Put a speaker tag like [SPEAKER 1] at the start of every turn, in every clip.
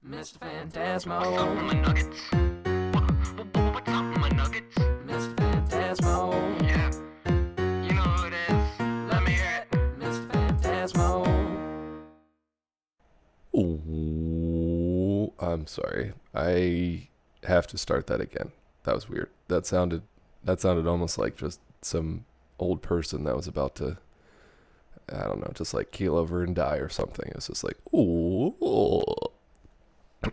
[SPEAKER 1] MisterFantasmo.
[SPEAKER 2] What's up, my nuggets? What's up, my nuggets?
[SPEAKER 1] MisterFantasmo.
[SPEAKER 2] Yeah, you know who it is. Let me hear it.
[SPEAKER 1] MisterFantasmo.
[SPEAKER 3] Ooh, I'm sorry. I have to start that again. That was weird. That sounded almost like just some old person that was about to, I don't know, just like keel over and die or something. It was just like, ooh.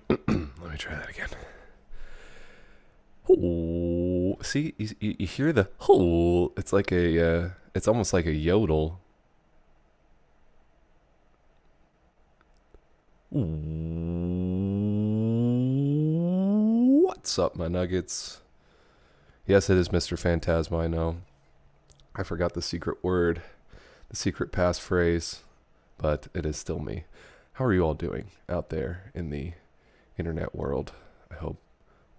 [SPEAKER 3] Let me try that again. Ooh. See, you hear the ooh. It's like it's almost like a yodel. What's up, my nuggets? Yes, it is Mr. Phantasmo, I know. I forgot the secret word, the secret passphrase, but it is still me. How are you all doing out there in the internet world? I hope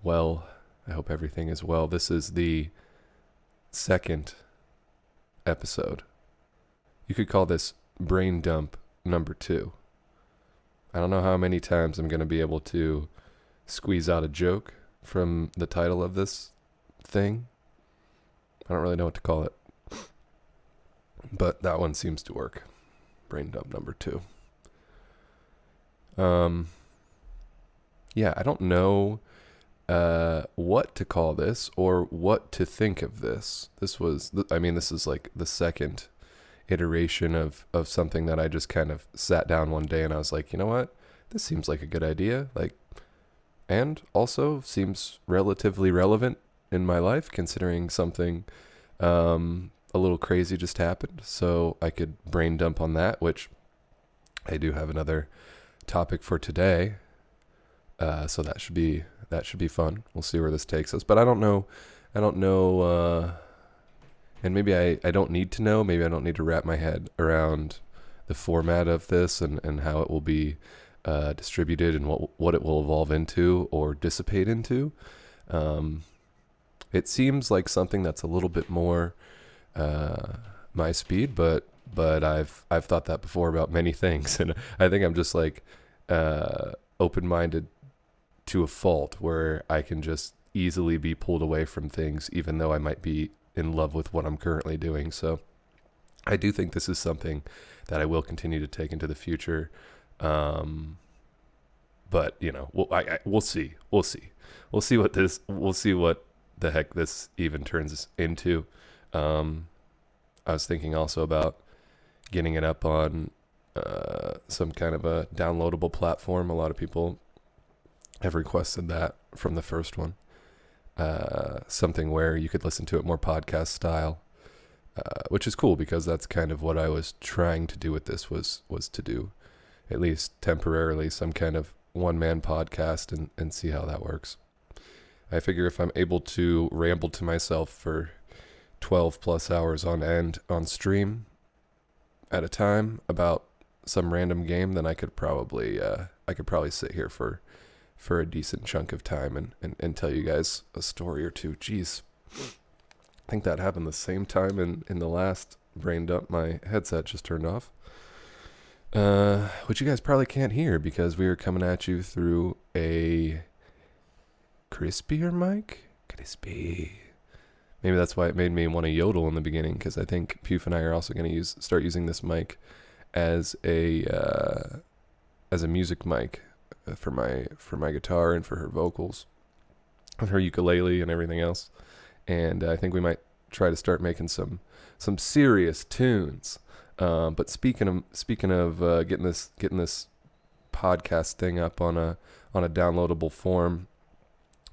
[SPEAKER 3] well. I hope everything is well. This is the second episode. You could call this brain dump number 2. I don't know how many times I'm going to be able to squeeze out a joke from the title of this thing. I don't really know what to call it. But that one seems to work. Brain dump number 2. Yeah, I don't know what to call this or what to think of this. This is like the second iteration of something that I just kind of sat down one day and I was like, you know what? This seems like a good idea. And also seems relatively relevant in my life considering something a little crazy just happened. So I could brain dump on that, which I do have another topic for today. So that should be fun. We'll see where this takes us. But I don't know, and maybe I don't need to know. Maybe I don't need to wrap my head around the format of this and how it will be distributed and what it will evolve into or dissipate into. It seems like something that's a little bit more my speed, but I've thought that before about many things, and I think I'm just like open-minded to a fault where I can just easily be pulled away from things, even though I might be in love with what I'm currently doing. So I do think this is something that I will continue to take into the future. But you know, we'll see what the heck this even turns into. I was thinking also about getting it up on some kind of a downloadable platform. A lot of people have requested that from the first one. Something where you could listen to it more podcast style, which is cool because that's kind of what I was trying to do with this was to do, at least temporarily, some kind of one-man podcast and see how that works. I figure if I'm able to ramble to myself for 12 plus hours on end on stream at a time about some random game, then I could probably sit here for a decent chunk of time and tell you guys a story or two. Jeez. I think that happened the same time in the last brain dump my headset just turned off. Which you guys probably can't hear because we were coming at you through a crispier mic? Crispy. Maybe that's why it made me want to yodel in the beginning, because I think Puf and I are also going to start using this mic as a music mic for my guitar and for her vocals and her ukulele and everything else. And I think we might try to start making some serious tunes. But speaking of getting this podcast thing up on a downloadable form,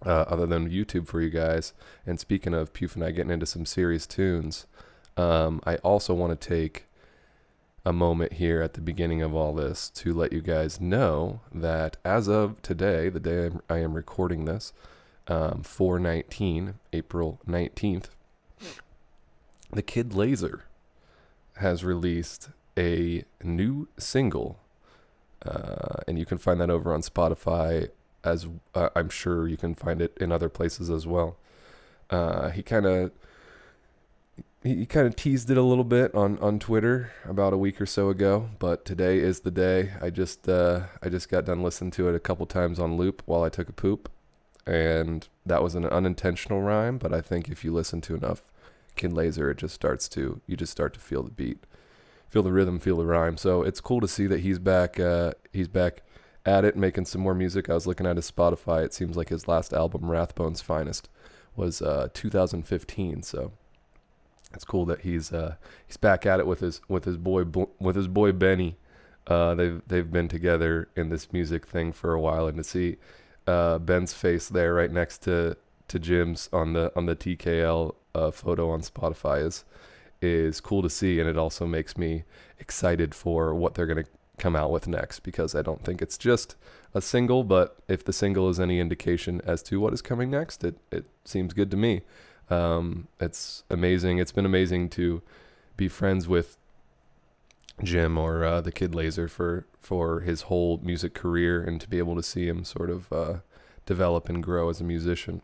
[SPEAKER 3] other than YouTube for you guys, and speaking of Puf and I getting into some serious tunes, I also want to take a moment here at the beginning of all this to let you guys know that as of today, the day I am recording this, 4/19, April 19th, the Kid Laser has released a new single, and you can find that over on Spotify, as I'm sure you can find it in other places as well. He kind of he kind of teased it a little bit on Twitter about a week or so ago, but today is the day. I just got done listening to it a couple times on loop while I took a poop, and that was an unintentional rhyme, but I think if you listen to enough Kid Laser, you just start to feel the beat, feel the rhythm, feel the rhyme. So it's cool to see that he's back at it, making some more music. I was looking at his Spotify. It seems like his last album, Rathbone's Finest, was 2015. So it's cool that he's back at it with his boy Benny. They've been together in this music thing for a while, and to see Ben's face there right next to Jim's on the TKL photo on Spotify is cool to see, and it also makes me excited for what they're gonna come out with next, because I don't think it's just a single, but if the single is any indication as to what is coming next, it seems good to me. It's amazing. It's been amazing to be friends with Jim, or the Kid Laser, for his whole music career, and to be able to see him sort of develop and grow as a musician.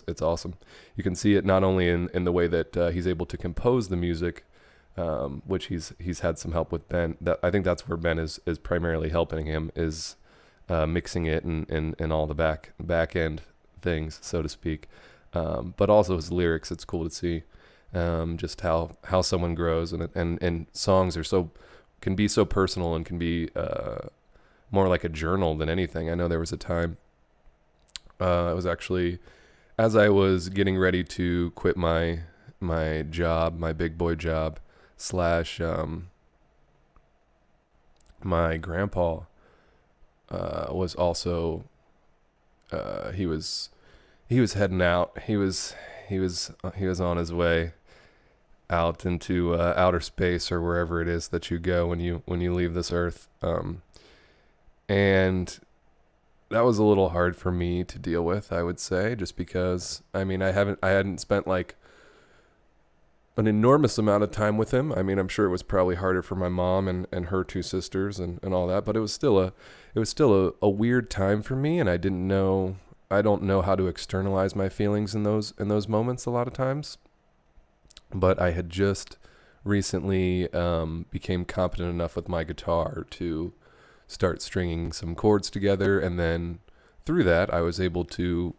[SPEAKER 3] It's awesome. You can see it not only in the way that he's able to compose the music, which he's had some help with Ben. I think that's where Ben is primarily helping him, is mixing it and all the back end things, so to speak. But also his lyrics. It's cool to see just how someone grows, and songs can be so personal, and can be more like a journal than anything. I know there was a time, it was actually as I was getting ready to quit my job, my big boy job, slash my grandpa was also he was heading out. He was on his way out into outer space, or wherever it is that you go when you leave this earth. And that was a little hard for me to deal with, I would say, just because I hadn't spent like an enormous amount of time with him. I mean, I'm sure it was probably harder for my mom and her two sisters and all that, but it was still a weird time for me, and I don't know how to externalize my feelings in those moments a lot of times. But I had just recently became competent enough with my guitar to start stringing some chords together, and then through that I was able to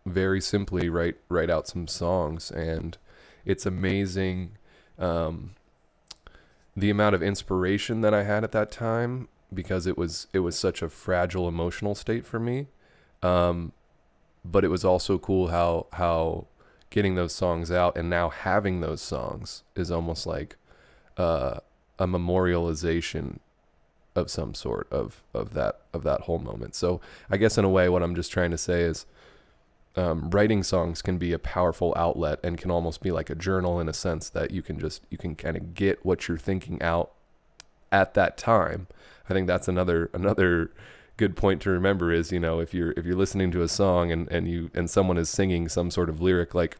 [SPEAKER 3] very simply write out some songs. And it's amazing the amount of inspiration that I had at that time, because it was such a fragile emotional state for me. But it was also cool how getting those songs out and now having those songs is almost like a memorialization of some sort of that whole moment. So I guess in a way what I'm just trying to say is writing songs can be a powerful outlet, and can almost be like a journal, in a sense that you can kind of get what you're thinking out at that time. I think that's another good point to remember is, if you're listening to a song and someone is singing some sort of lyric, like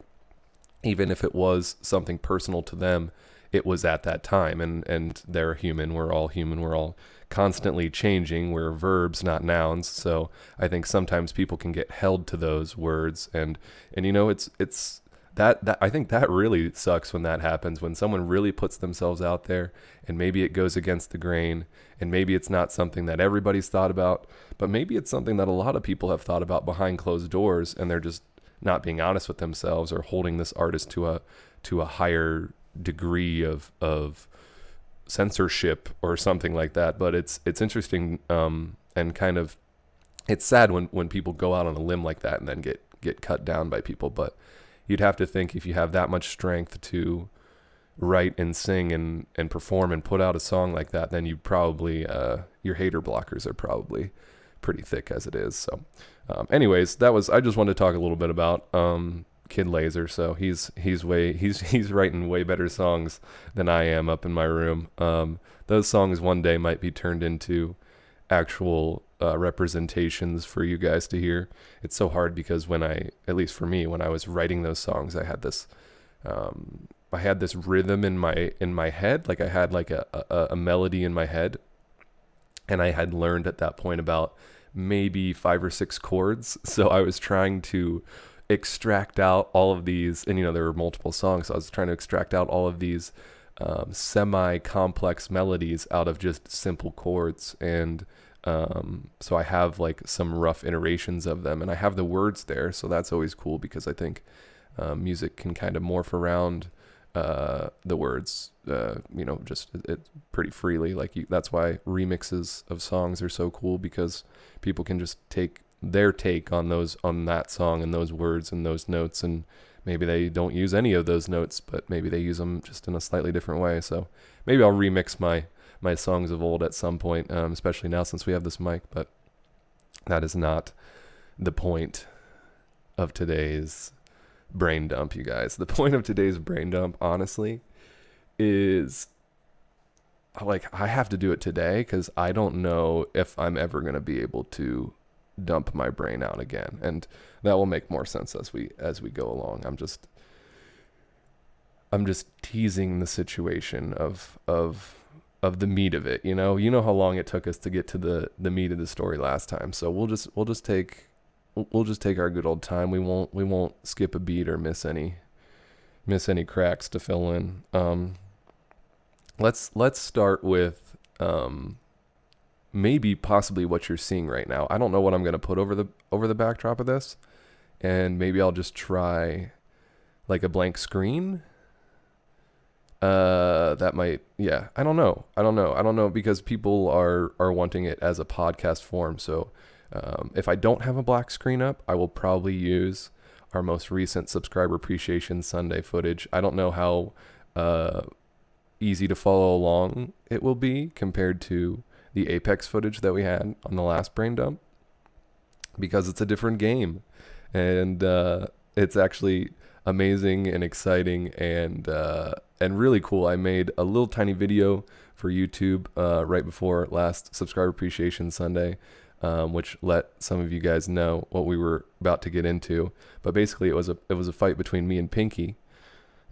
[SPEAKER 3] even if it was something personal to them, it was at that time, and they're human. We're all human. We're all constantly changing. We're verbs, not nouns. So I think sometimes people can get held to those words, and it's that I think that really sucks when that happens, when someone really puts themselves out there, and maybe it goes against the grain, and maybe it's not something that everybody's thought about, but maybe it's something that a lot of people have thought about behind closed doors, and they're just not being honest with themselves, or holding this artist to a higher degree of censorship or something like that. But it's interesting, and kind of, it's sad when people go out on a limb like that and then get cut down by people. But you'd have to think, if you have that much strength to write and sing and perform and put out a song like that, then you probably your hater blockers are probably pretty thick as it is. So anyways, I just wanted to talk a little bit about Kid Laser. So he's writing way better songs than I am up in my room. Those songs one day might be turned into actual representations for you guys to hear. It's so hard, because at least for me, when I was writing those songs, I had this rhythm in my head. Like I had like a melody in my head, and I had learned at that point about maybe 5 or 6 chords. So I was trying to extract out all of these, and there were multiple songs, so I was trying to extract out all of these semi-complex melodies out of just simple chords. And so I have like some rough iterations of them, and I have the words there, so that's always cool, because I think music can kind of morph around the words, just it pretty freely. That's why remixes of songs are so cool, because people can just take their take on that song and those words and those notes, and maybe they don't use any of those notes, but maybe they use them just in a slightly different way. So maybe I'll remix my songs of old at some point, especially now since we have this mic. But that is not the point of today's brain dump, you guys. The point of today's brain dump, honestly, is I have to do it today, because I don't know if I'm ever going to be able to dump my brain out again, and that will make more sense as we go along. I'm just teasing the situation of the meat of it. You know how long it took us to get to the meat of the story last time. So we'll just take our good old time. We won't skip a beat or miss any cracks to fill in. Let's start with maybe possibly what you're seeing right now. I don't know what I'm going to put over the backdrop of this, and maybe I'll just try like a blank screen. That might, yeah, I don't know, because people are wanting it as a podcast form. So if I don't have a black screen up, I will probably use our most recent subscriber appreciation Sunday footage. I don't know how easy to follow along it will be compared to the Apex footage that we had on the last brain dump, because it's a different game, and it's actually amazing and exciting and really cool. I made a little tiny video for YouTube right before last subscriber appreciation Sunday, which let some of you guys know what we were about to get into. But basically, it was a fight between me and Pinky.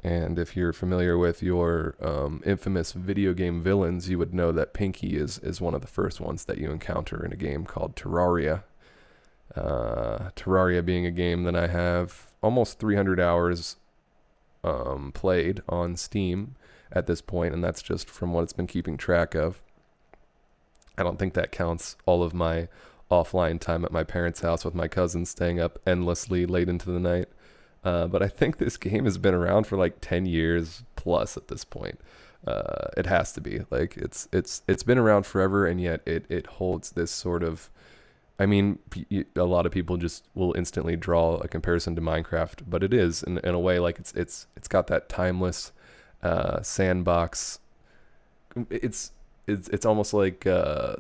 [SPEAKER 3] And if you're familiar with your infamous video game villains, you would know that Pinky is one of the first ones that you encounter in a game called Terraria. Terraria being a game that I have almost 300 hours played on Steam at this point, and that's just from what it's been keeping track of. I don't think that counts all of my offline time at my parents' house with my cousins staying up endlessly late into the night. But I think this game has been around for like 10 years plus at this point. It has to be. Like it's been around forever, and yet it holds this sort of, I mean, a lot of people just will instantly draw a comparison to Minecraft, but it is in a way, like it's got that timeless sandbox. It's almost like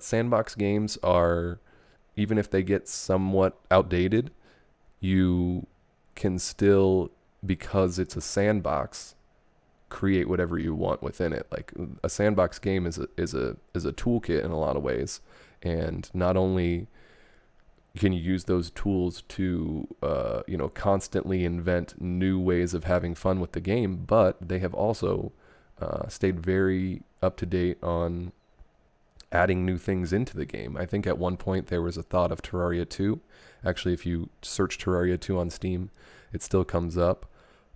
[SPEAKER 3] sandbox games are, even if they get somewhat outdated, you can still, because it's a sandbox, create whatever you want within it. Like a sandbox game is a toolkit in a lot of ways, and not only can you use those tools to constantly invent new ways of having fun with the game, but they have also stayed very up to date on adding new things into the game. I think at one point there was a thought of Terraria 2. Actually, if you search Terraria 2 on Steam, it still comes up.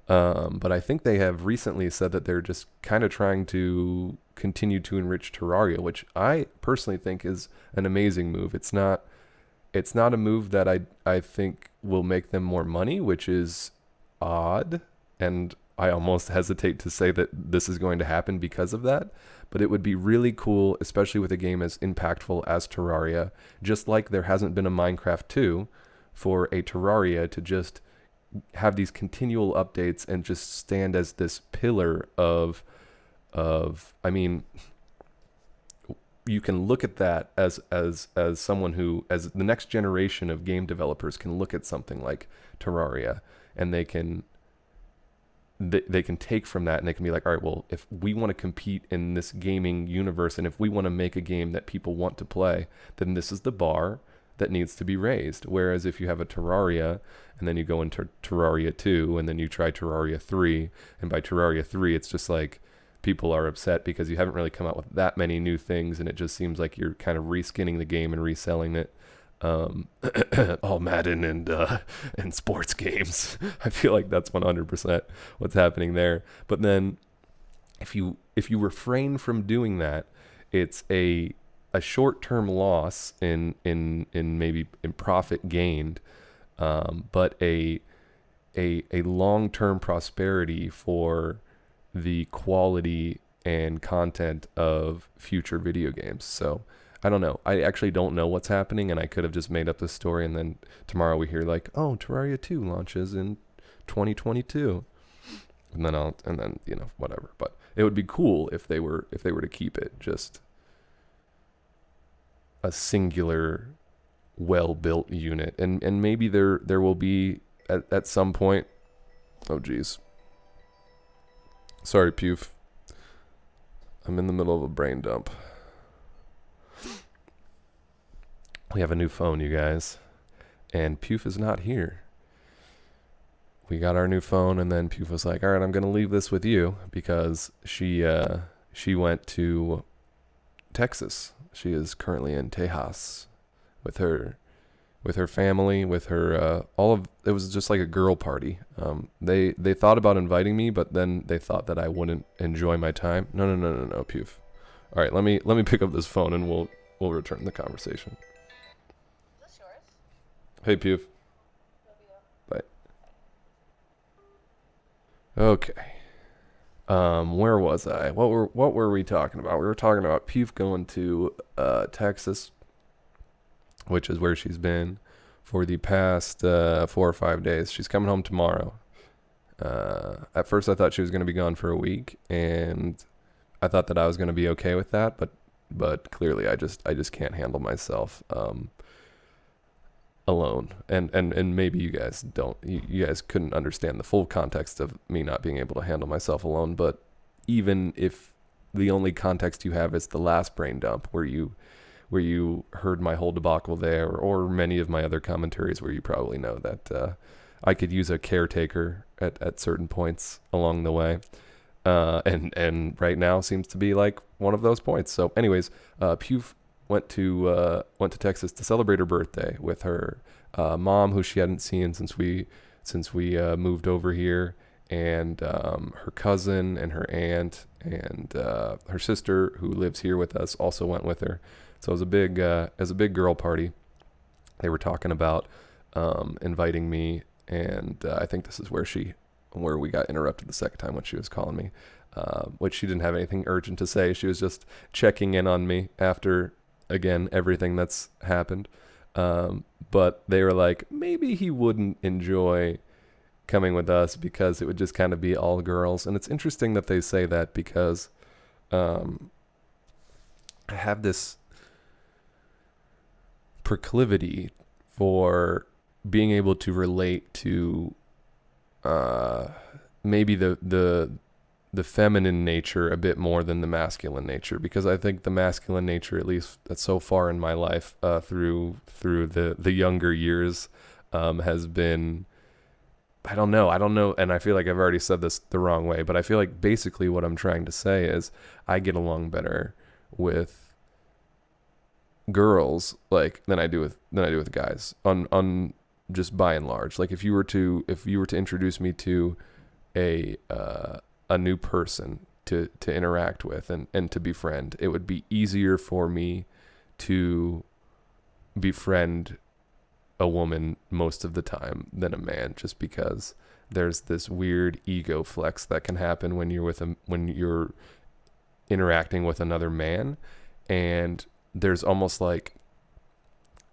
[SPEAKER 3] But I think they have recently said that they're just kind of trying to continue to enrich Terraria, which I personally think is an amazing move. It's not a move that I think will make them more money, which is odd, and I almost hesitate to say that this is going to happen because of that. But it would be really cool, especially with a game as impactful as Terraria, just like there hasn't been a Minecraft 2, for a Terraria to just have these continual updates and just stand as this pillar of I mean, you can look at that as someone who, as the next generation of game developers, can look at something like Terraria, and they can take from that, and they can be like, all right, well, if we want to compete in this gaming universe, and if we want to make a game that people want to play, then this is the bar that needs to be raised. Whereas if you have a Terraria, and then you go into Terraria 2, and then you try Terraria 3, and by Terraria 3, it's just like people are upset because you haven't really come out with that many new things, and it just seems like you're kind of reskinning the game and reselling it. all Madden and sports games. I feel like that's 100% what's happening there. But then if you refrain from doing that, it's a short-term loss in maybe in profit gained, but a long-term prosperity for the quality and content of future video games. So I don't know. I actually don't know what's happening, and I could have just made up this story, and then tomorrow we hear like, oh, Terraria 2 launches in 2022, and then whatever. But it would be cool if they were to keep it just a singular, well-built unit, and maybe there will be at some point. Oh geez, sorry, Puf. I'm in the middle of a brain dump. We have a new phone, you guys, and Puf is not here. We got our new phone, and then Puf was like, all right, I'm going to leave this with you, because she went to Texas. She is currently in Tejas with her family, with her it was just like a girl party. They thought about inviting me, but then they thought that I wouldn't enjoy my time. No, Puf. All right, let me pick up this phone, and we'll return the conversation.
[SPEAKER 4] Is this yours?
[SPEAKER 3] Hey, Puf. Bye. Okay. Where was I? What were we talking about? We were talking about Puf going to Texas, which is where she's been for the past 4 or 5 days. She's coming home tomorrow. At first I thought she was going to be gone for a week, and I thought that I was going to be okay with that, but clearly I just can't handle myself alone. And maybe you guys you guys couldn't understand the full context of me not being able to handle myself alone, but even if the only context you have is the last brain dump where you heard my whole debacle there, or many of my other commentaries where you probably know that I could use a caretaker at certain points along the way. And right now seems to be like one of those points. So anyways, Puf went to Texas to celebrate her birthday with her mom, who she hadn't seen since we moved over here, and her cousin and her aunt and her sister, who lives here with us, also went with her. So it was a big girl party. They were talking about inviting me, and I think this is where we got interrupted the second time when she was calling me, which she didn't have anything urgent to say. She was just checking in on me after, again, everything that's happened. But they were like, maybe he wouldn't enjoy coming with us because it would just kind of be all girls. And it's interesting that they say that, because I have this proclivity for being able to relate to maybe the feminine nature a bit more than the masculine nature, because I think the masculine nature, at least so far in my life, through the younger years, has been, I don't know, and I feel like I've already said this the wrong way, but I feel like basically what I'm trying to say is I get along better with girls like than I do with guys, on just by and large. Like if you were to introduce me to a new person to interact with and to befriend, it would be easier for me to befriend a woman most of the time than a man, just because there's this weird ego flex that can happen when you're interacting with another man, and there's almost like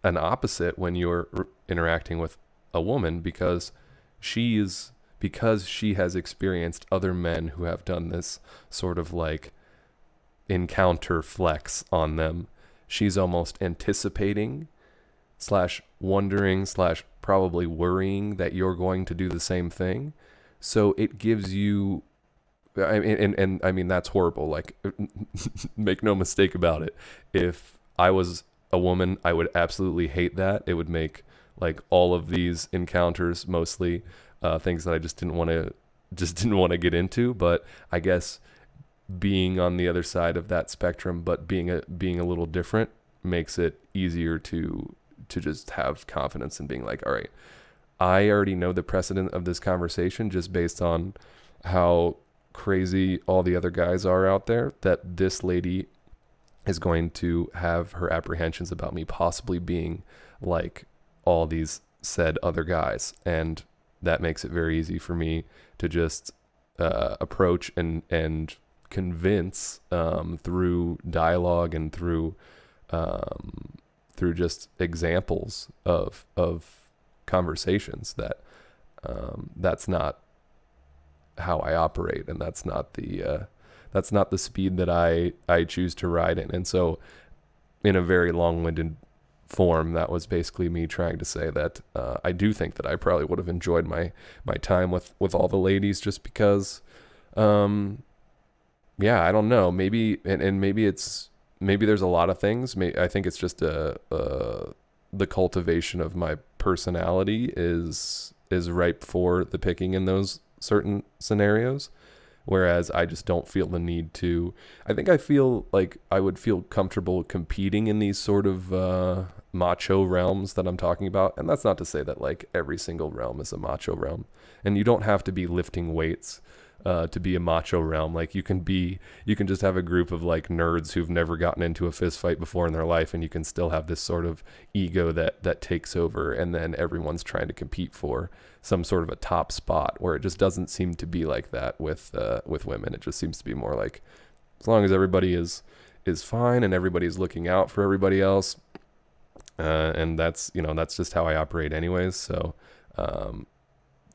[SPEAKER 3] an opposite when you're interacting with a woman, because she has experienced other men who have done this sort of like encounter flex on them. She's almost anticipating / wondering / probably worrying that you're going to do the same thing. So it gives you, I mean, that's horrible. Like, make no mistake about it. If I was a woman, I would absolutely hate that. It would make like all of these encounters mostly things that I just didn't want to get into. But I guess being on the other side of that spectrum, but being a little different, makes it easier to just have confidence in being like, all right, I already know the precedent of this conversation just based on how crazy all the other guys are out there, that this lady is going to have her apprehensions about me possibly being like all these said other guys. And that makes it very easy for me to just approach and convince through dialogue and through just examples of conversations that that's not how I operate, and that's not the speed that I choose to ride in. And so, in a very long-winded form, that was basically me trying to say that I do think that I probably would have enjoyed my time with all the ladies, just because yeah, I don't know, maybe and maybe there's a lot of things. I think it's just the cultivation of my personality is ripe for the picking in those certain scenarios, whereas I just don't feel the need to. I think I feel like I would feel comfortable competing in these sort of macho realms that I'm talking about. And that's not to say that like every single realm is a macho realm, and you don't have to be lifting weights to be a macho realm. Like you can just have a group of like nerds who've never gotten into a fist fight before in their life, and you can still have this sort of ego that takes over, and then everyone's trying to compete for some sort of a top spot, where it just doesn't seem to be like that with women. It just seems to be more like, as long as everybody is fine and everybody's looking out for everybody else, and that's just how I operate anyways. So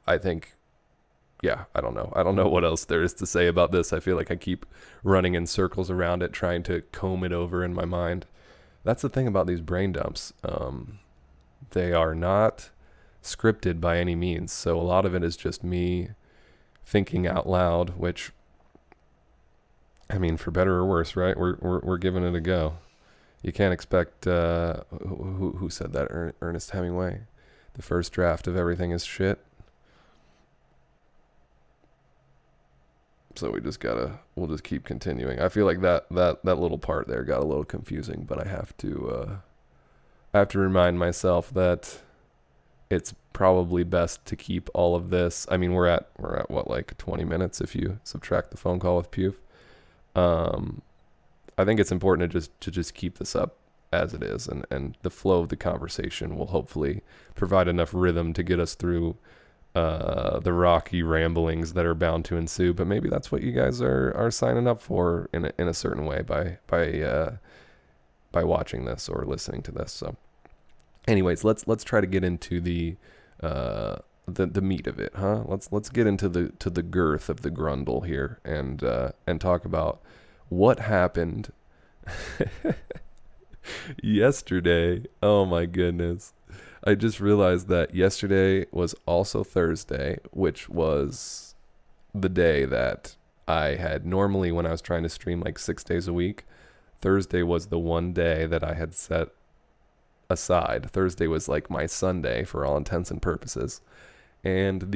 [SPEAKER 3] I think, yeah, I don't know what else there is to say about this. I feel like I keep running in circles around it, trying to comb it over in my mind. That's the thing about these brain dumps. They are not scripted by any means. So a lot of it is just me thinking out loud, which, I mean, for better or worse, right? We're giving it a go. You can't expect, who said that? Ernest Hemingway. The first draft of everything is shit. So we'll just keep continuing. I feel like that little part there got a little confusing, but I have to remind myself that it's probably best to keep all of this. I mean, we're at what, like 20 minutes if you subtract the phone call with Pugh. I think it's important to just keep this up as it is, and the flow of the conversation will hopefully provide enough rhythm to get us through the rocky ramblings that are bound to ensue. But maybe that's what you guys are signing up for in a certain way by watching this or listening to this. So anyways, let's try to get into the meat of it, huh? Let's get into the girth of the grundle here, and talk about what happened yesterday. Oh my goodness. I just realized that yesterday was also Thursday, which was the day that I had normally, when I was trying to stream like 6 days a week, Thursday was the one day that I had set aside. Thursday was like my Sunday for all intents and purposes. And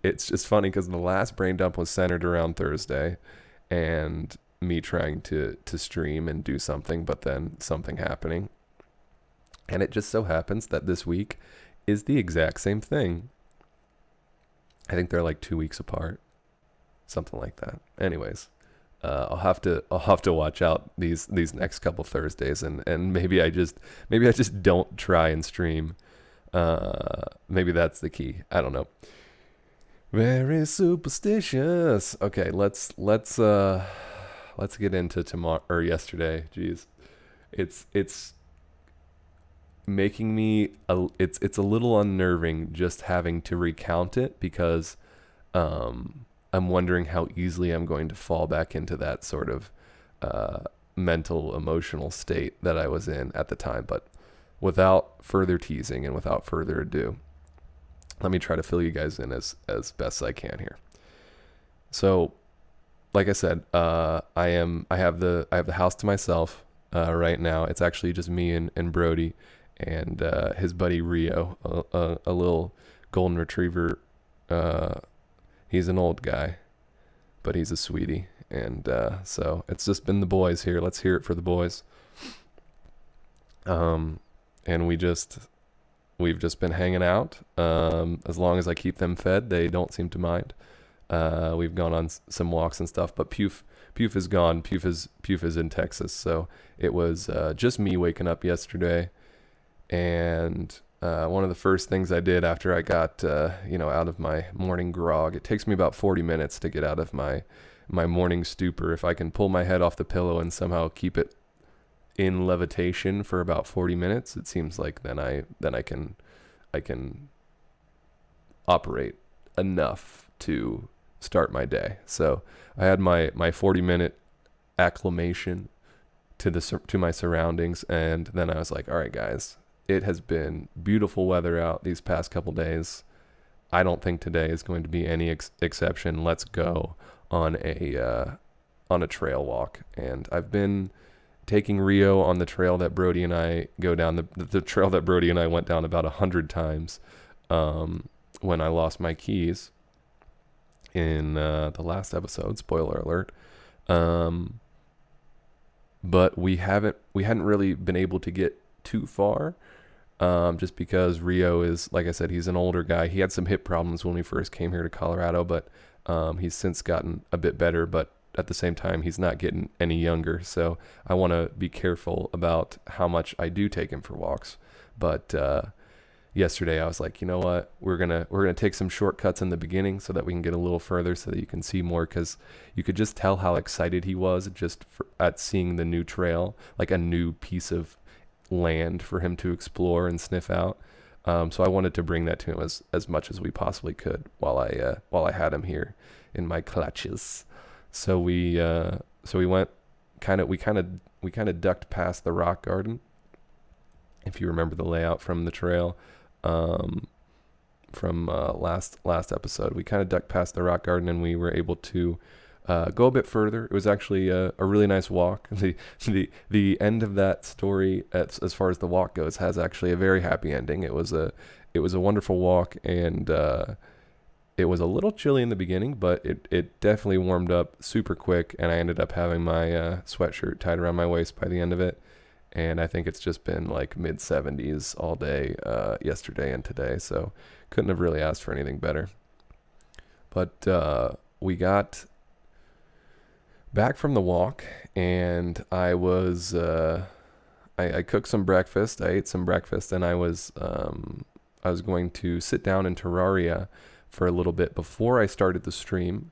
[SPEAKER 3] it's just funny because the last brain dump was centered around Thursday and me trying to stream and do something, but then something happening. And it just so happens that this week is the exact same thing. I think they're like 2 weeks apart, something like that. Anyways, I'll have to watch out these next couple Thursdays, and maybe I just don't try and stream. Maybe that's the key. I don't know. Very superstitious. Okay, let's get into tomorrow or yesterday. Jeez, it's making me it's a little unnerving just having to recount it, because I'm wondering how easily I'm going to fall back into that sort of mental emotional state that I was in at the time. But without further teasing and without further ado, let me try to fill you guys in as best I can here. So like I said, I have the house to myself right now. It's actually just me and Brody and his buddy Rio, a little golden retriever. He's an old guy, but he's a sweetie. And so it's just been the boys here. Let's hear it for the boys. And we just we've just been hanging out. As long as I keep them fed, they don't seem to mind. We've gone on some walks and stuff, but Puf is gone. Puf is in Texas, so it was just me waking up yesterday. And one of the first things I did after I got out of my morning grog, it takes me about 40 minutes to get out of my morning stupor. If I can pull my head off the pillow and somehow keep it in levitation for about 40 minutes, it seems like then I can operate enough to start my day. So I had my 40-minute acclimation to my surroundings, and then I was like, all right, guys, it has been beautiful weather out these past couple days. I don't think today is going to be any exception. Let's go on a trail walk. And I've been taking Rio on the trail that Brody and I go down, the trail that Brody and I went down about 100 times when I lost my keys in the last episode. Spoiler alert. But we hadn't really been able to get too far, just because Rio is, like I said, he's an older guy. He had some hip problems when we first came here to Colorado, but he's since gotten a bit better. But at the same time, he's not getting any younger. So I want to be careful about how much I do take him for walks. But yesterday I was like, you know what, we're gonna take some shortcuts in the beginning so that we can get a little further, so that you can see more, because you could just tell how excited he was at seeing the new trail, like a new piece of land for him to explore and sniff out. So I wanted to bring that to him as much as we possibly could while I had him here in my clutches. So we went we kind of ducked past the rock garden, if you remember the layout from the trail. From last episode, we kind of ducked past the rock garden, and we were able to go a bit further. It was actually a really nice walk. The end of that story, as far as the walk goes, has actually a very happy ending. It was a wonderful walk, and it was a little chilly in the beginning, but it definitely warmed up super quick, and I ended up having my sweatshirt tied around my waist by the end of it. And I think it's just been like mid 70s all day yesterday and today, so couldn't have really asked for anything better. But we got back from the walk, and I was I cooked some breakfast. I ate some breakfast, and I was going to sit down in Terraria for a little bit before I started the stream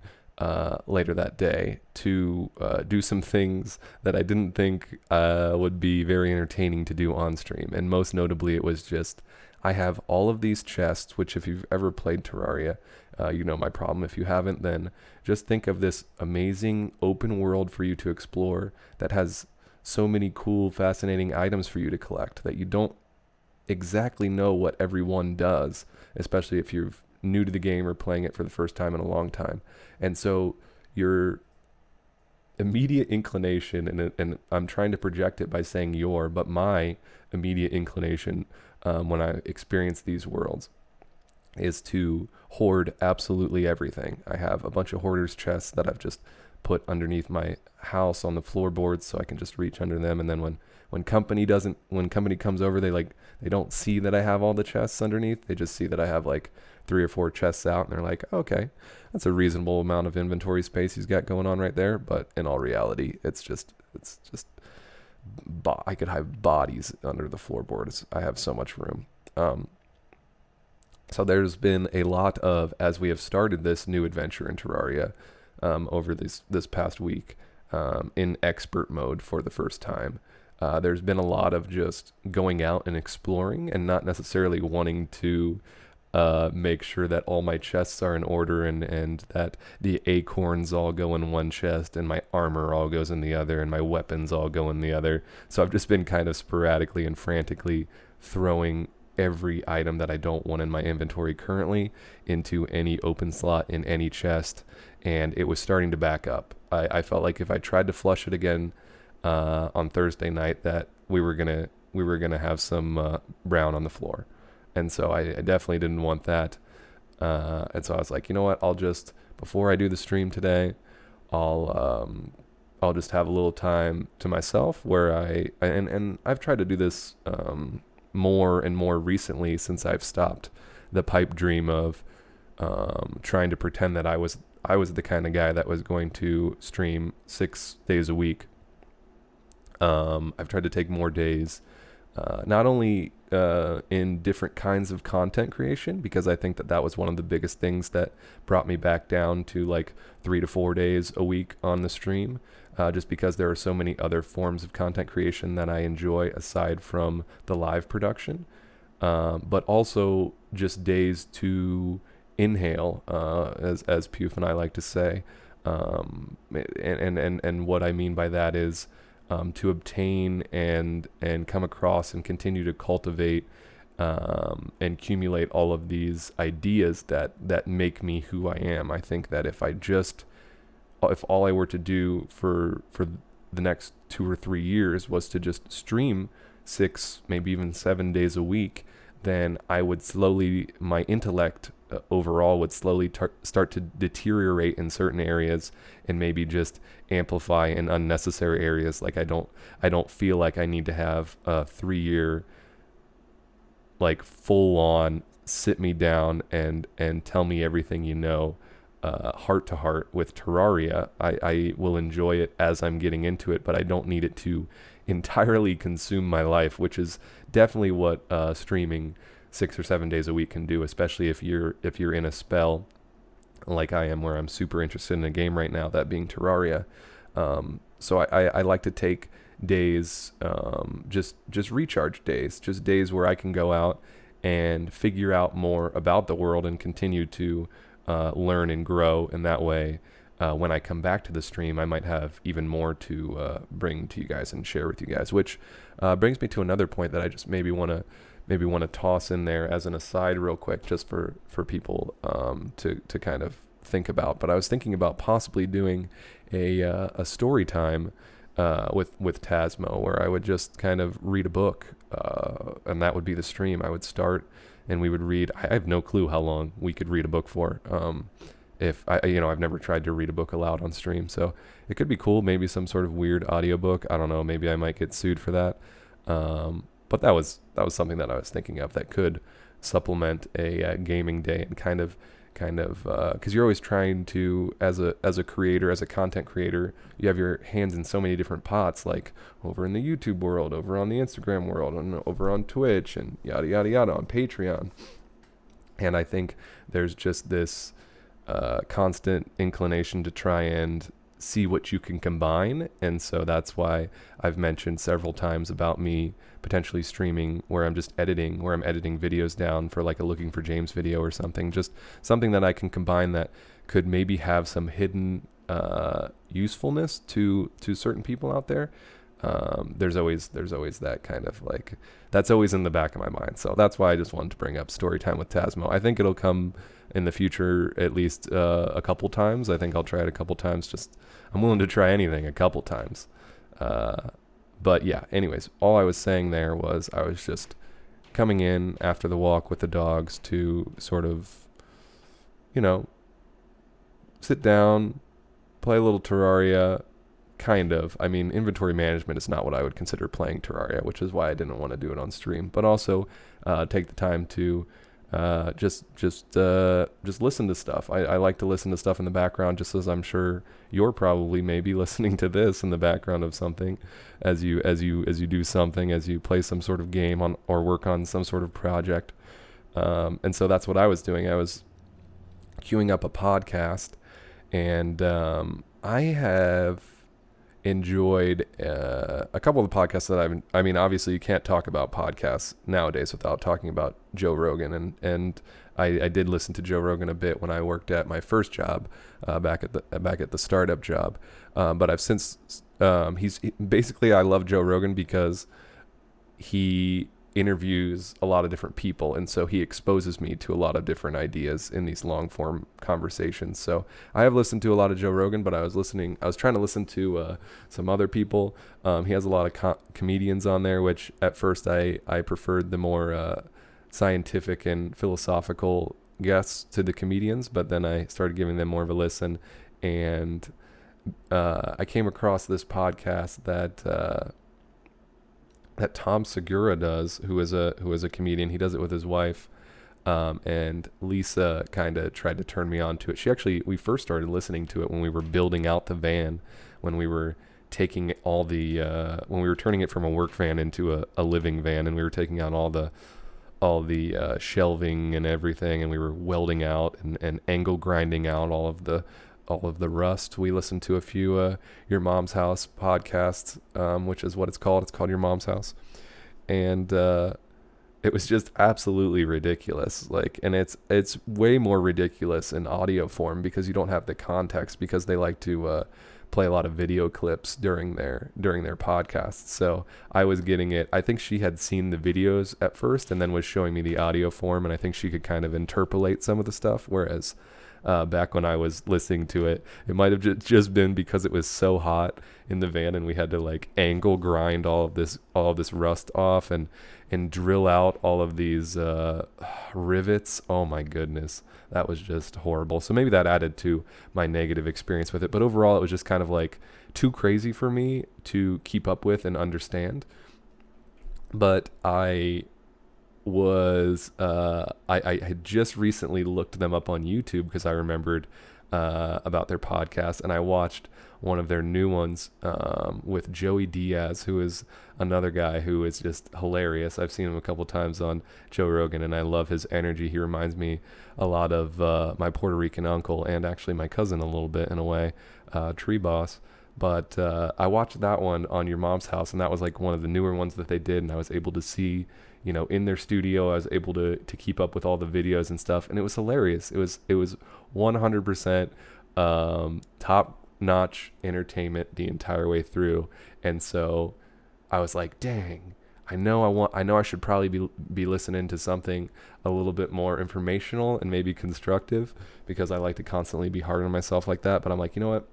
[SPEAKER 3] later that day to do some things that I didn't think would be very entertaining to do on stream. And most notably, it was just, I have all of these chests, which if you've ever played Terraria, you know my problem. If you haven't, then just think of this amazing open world for you to explore that has so many cool, fascinating items for you to collect that you don't exactly know what everyone does, especially if you're new to the game or playing it for the first time in a long time. And so your immediate inclination, and I'm trying to project it by saying but my immediate inclination when I experience these worlds is to hoard absolutely everything. I have a bunch of hoarder's chests that I've just put underneath my house on the floorboards so I can just reach under them. And then when company comes over, they don't see that I have all the chests underneath. They just see that I have like 3 or 4 chests out, and they're like, okay, that's a reasonable amount of inventory space he's got going on right there. But in all reality, it's just I could have bodies under the floorboards. I have so much room. So there's been a lot of, as we have started this new adventure in Terraria over this past week in expert mode for the first time, there's been a lot of just going out and exploring and not necessarily wanting to make sure that all my chests are in order and that the acorns all go in one chest and my armor all goes in the other and my weapons all go in the other. So I've just been kind of sporadically and frantically throwing every item that I don't want in my inventory currently into any open slot in any chest, and it was starting to back up. I felt like if I tried to flush it again on Thursday night, that we were gonna have some brown on the floor. And so I definitely didn't want that. And so I was like, you know what? I'll just, before I do the stream today, I'll just have a little time to myself where and I've tried to do this more and more recently, since I've stopped the pipe dream of trying to pretend that I was the kind of guy that was going to stream 6 days a week. I've tried to take more days, not only in different kinds of content creation, because I think that was one of the biggest things that brought me back down to like 3 to 4 days a week on the stream, just because there are so many other forms of content creation that I enjoy aside from the live production, but also just days to inhale, as Puf and I like to say, and what I mean by that is to obtain and come across and continue to cultivate and accumulate all of these ideas that make me who I am. I think that if all I were to do for the next 2 or 3 years was to just stream 6, maybe even 7 days a week, then I would my intellect overall would slowly start to deteriorate in certain areas, and maybe just amplify in unnecessary areas. Like I don't feel like I need to have a 3-year, like full on sit me down and tell me everything heart to heart with Terraria. I will enjoy it as I'm getting into it, but I don't need it to entirely consume my life, which is definitely what streaming 6 or 7 days a week can do, especially if you're in a spell like I am, where I'm super interested in a game right now, that being Terraria. So I like to take days, just recharge days, just days where I can go out and figure out more about the world and continue to learn and grow. And that way, when I come back to the stream, I might have even more to bring to you guys and share with you guys, which brings me to another point that I just maybe want to toss in there as an aside real quick, just for people to kind of think about. But I was thinking about possibly doing a story time with Tasmo, where I would just kind of read a book, and that would be the stream. I would start and we would read. I have no clue how long we could read a book for. If I've never tried to read a book aloud on stream, so it could be cool. Maybe some sort of weird audiobook. I don't know. Maybe I might get sued for that. But that was something that I was thinking of that could supplement a gaming day, and kind of because you're always trying to, as a creator, as a content creator, you have your hands in so many different pots, like over in the YouTube world, over on the Instagram world, and over on Twitch, and yada yada yada, on Patreon. And I think there's just this constant inclination to try and see what you can combine. And so that's why I've mentioned several times about me potentially streaming where I'm editing videos down for like a Looking for James video or something, just something that I can combine that could maybe have some hidden usefulness to certain people out there. There's always that kind of like, that's always in the back of my mind. So that's why I just wanted to bring up Storytime with Tasmo. I think it'll come in the future, at least a couple times. I think I'll try it a couple times. I'm willing to try anything a couple times. But yeah, anyways, all I was saying there was I was just coming in after the walk with the dogs to sort of, sit down, play a little Terraria. Kind of. I mean, inventory management is not what I would consider playing Terraria, which is why I didn't want to do it on stream. But also take the time to just listen to stuff. I like to listen to stuff in the background, just as I'm sure you're probably maybe listening to this in the background of something, as you do something, as you play some sort of game on or work on some sort of project. And so that's what I was doing. I was queuing up a podcast, and I have enjoyed a couple of the podcasts that obviously you can't talk about podcasts nowadays without talking about Joe Rogan, and I did listen to Joe Rogan a bit when I worked at my first job, back at the startup job, but I've since basically I love Joe Rogan because he interviews a lot of different people, and so he exposes me to a lot of different ideas in these long form conversations. So I have listened to a lot of Joe Rogan, but I was trying to listen to some other people. He has a lot of comedians on there, which at first I preferred the more scientific and philosophical guests to the comedians, but then I started giving them more of a listen, and I came across this podcast that that Tom Segura does, who is a comedian. He does it with his wife. And Lisa kind of tried to turn me on to it. We first started listening to it when we were building out the van, when we were taking when we were turning it from a work van into a living van, and we were taking out all the shelving and everything, and we were welding out and angle grinding out all of the rust. We listened to a few Your Mom's House podcasts, which is what it's called. It's called Your Mom's House, and it was just absolutely ridiculous. Like, and it's way more ridiculous in audio form because you don't have the context, because they like to play a lot of video clips during their podcasts. So I was getting it. I think she had seen the videos at first and then was showing me the audio form, and I think she could kind of interpolate some of the stuff. Whereas back when I was listening to it, it might have just been because it was so hot in the van, and we had to like angle grind all of this rust off and drill out all of these rivets. Oh my goodness, that was just horrible. So maybe that added to my negative experience with it. But overall, it was just kind of like too crazy for me to keep up with and understand. But I had just recently looked them up on YouTube because I remembered about their podcast, and I watched one of their new ones with Joey Diaz, who is another guy who is just hilarious. I've seen him a couple times on Joe Rogan, and I love his energy. He reminds me a lot of my Puerto Rican uncle, and actually my cousin a little bit in a way, Tree Boss. But I watched that one on Your Mom's House, and that was like one of the newer ones that they did, and I was able to see, in their studio. I was able to keep up with all the videos and stuff, and it was hilarious. It was 100% top-notch entertainment the entire way through. And so I was like, dang, I know I should probably be listening to something a little bit more informational and maybe constructive, because I like to constantly be hard on myself like that. But I'm like, you know what?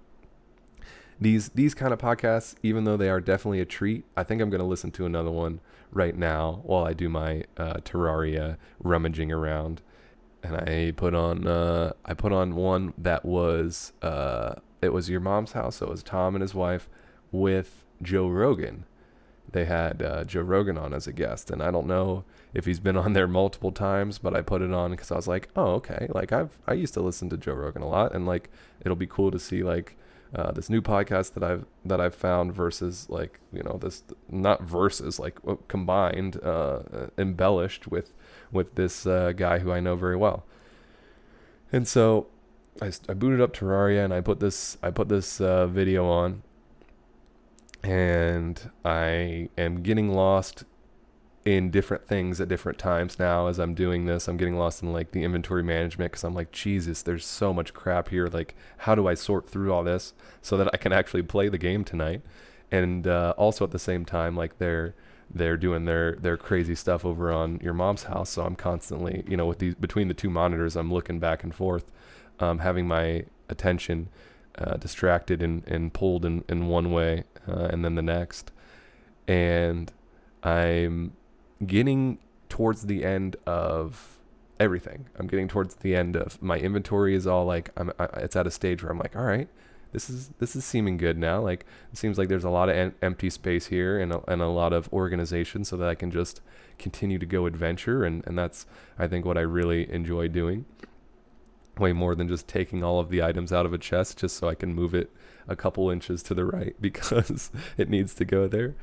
[SPEAKER 3] These kind of podcasts, even though they are definitely a treat, I think I'm going to listen to another one right now while I do my Terraria rummaging around. And I put on one that was it was Your Mom's House. So it was Tom and his wife with Joe Rogan. They had Joe Rogan on as a guest, and I don't know if he's been on there multiple times, but I put it on because I was like, oh, okay, like I used to listen to Joe Rogan a lot, and like it'll be cool to see like this new podcast that I've found versus like, this, not versus, like combined, embellished with this guy who I know very well. And so I booted up Terraria, and I put this video on, and I am getting lost in different things at different times now. As I'm doing this, I'm getting lost in like the inventory management, because I'm like, Jesus, there's so much crap here. Like, how do I sort through all this so that I can actually play the game tonight? And also at the same time, like they're doing their crazy stuff over on Your Mom's House. So I'm constantly, with these, between the two monitors, I'm looking back and forth, having my attention distracted and pulled in one way and then the next. And I'm getting towards the end of everything. I'm getting towards the end of my inventory is all like, it's at a stage where I'm like, all right, this is seeming good now. Like, it seems like there's a lot of empty space here and a lot of organization, so that I can just continue to go adventure. And that's, I think, what I really enjoy doing, way more than just taking all of the items out of a chest just so I can move it a couple inches to the right because it needs to go there.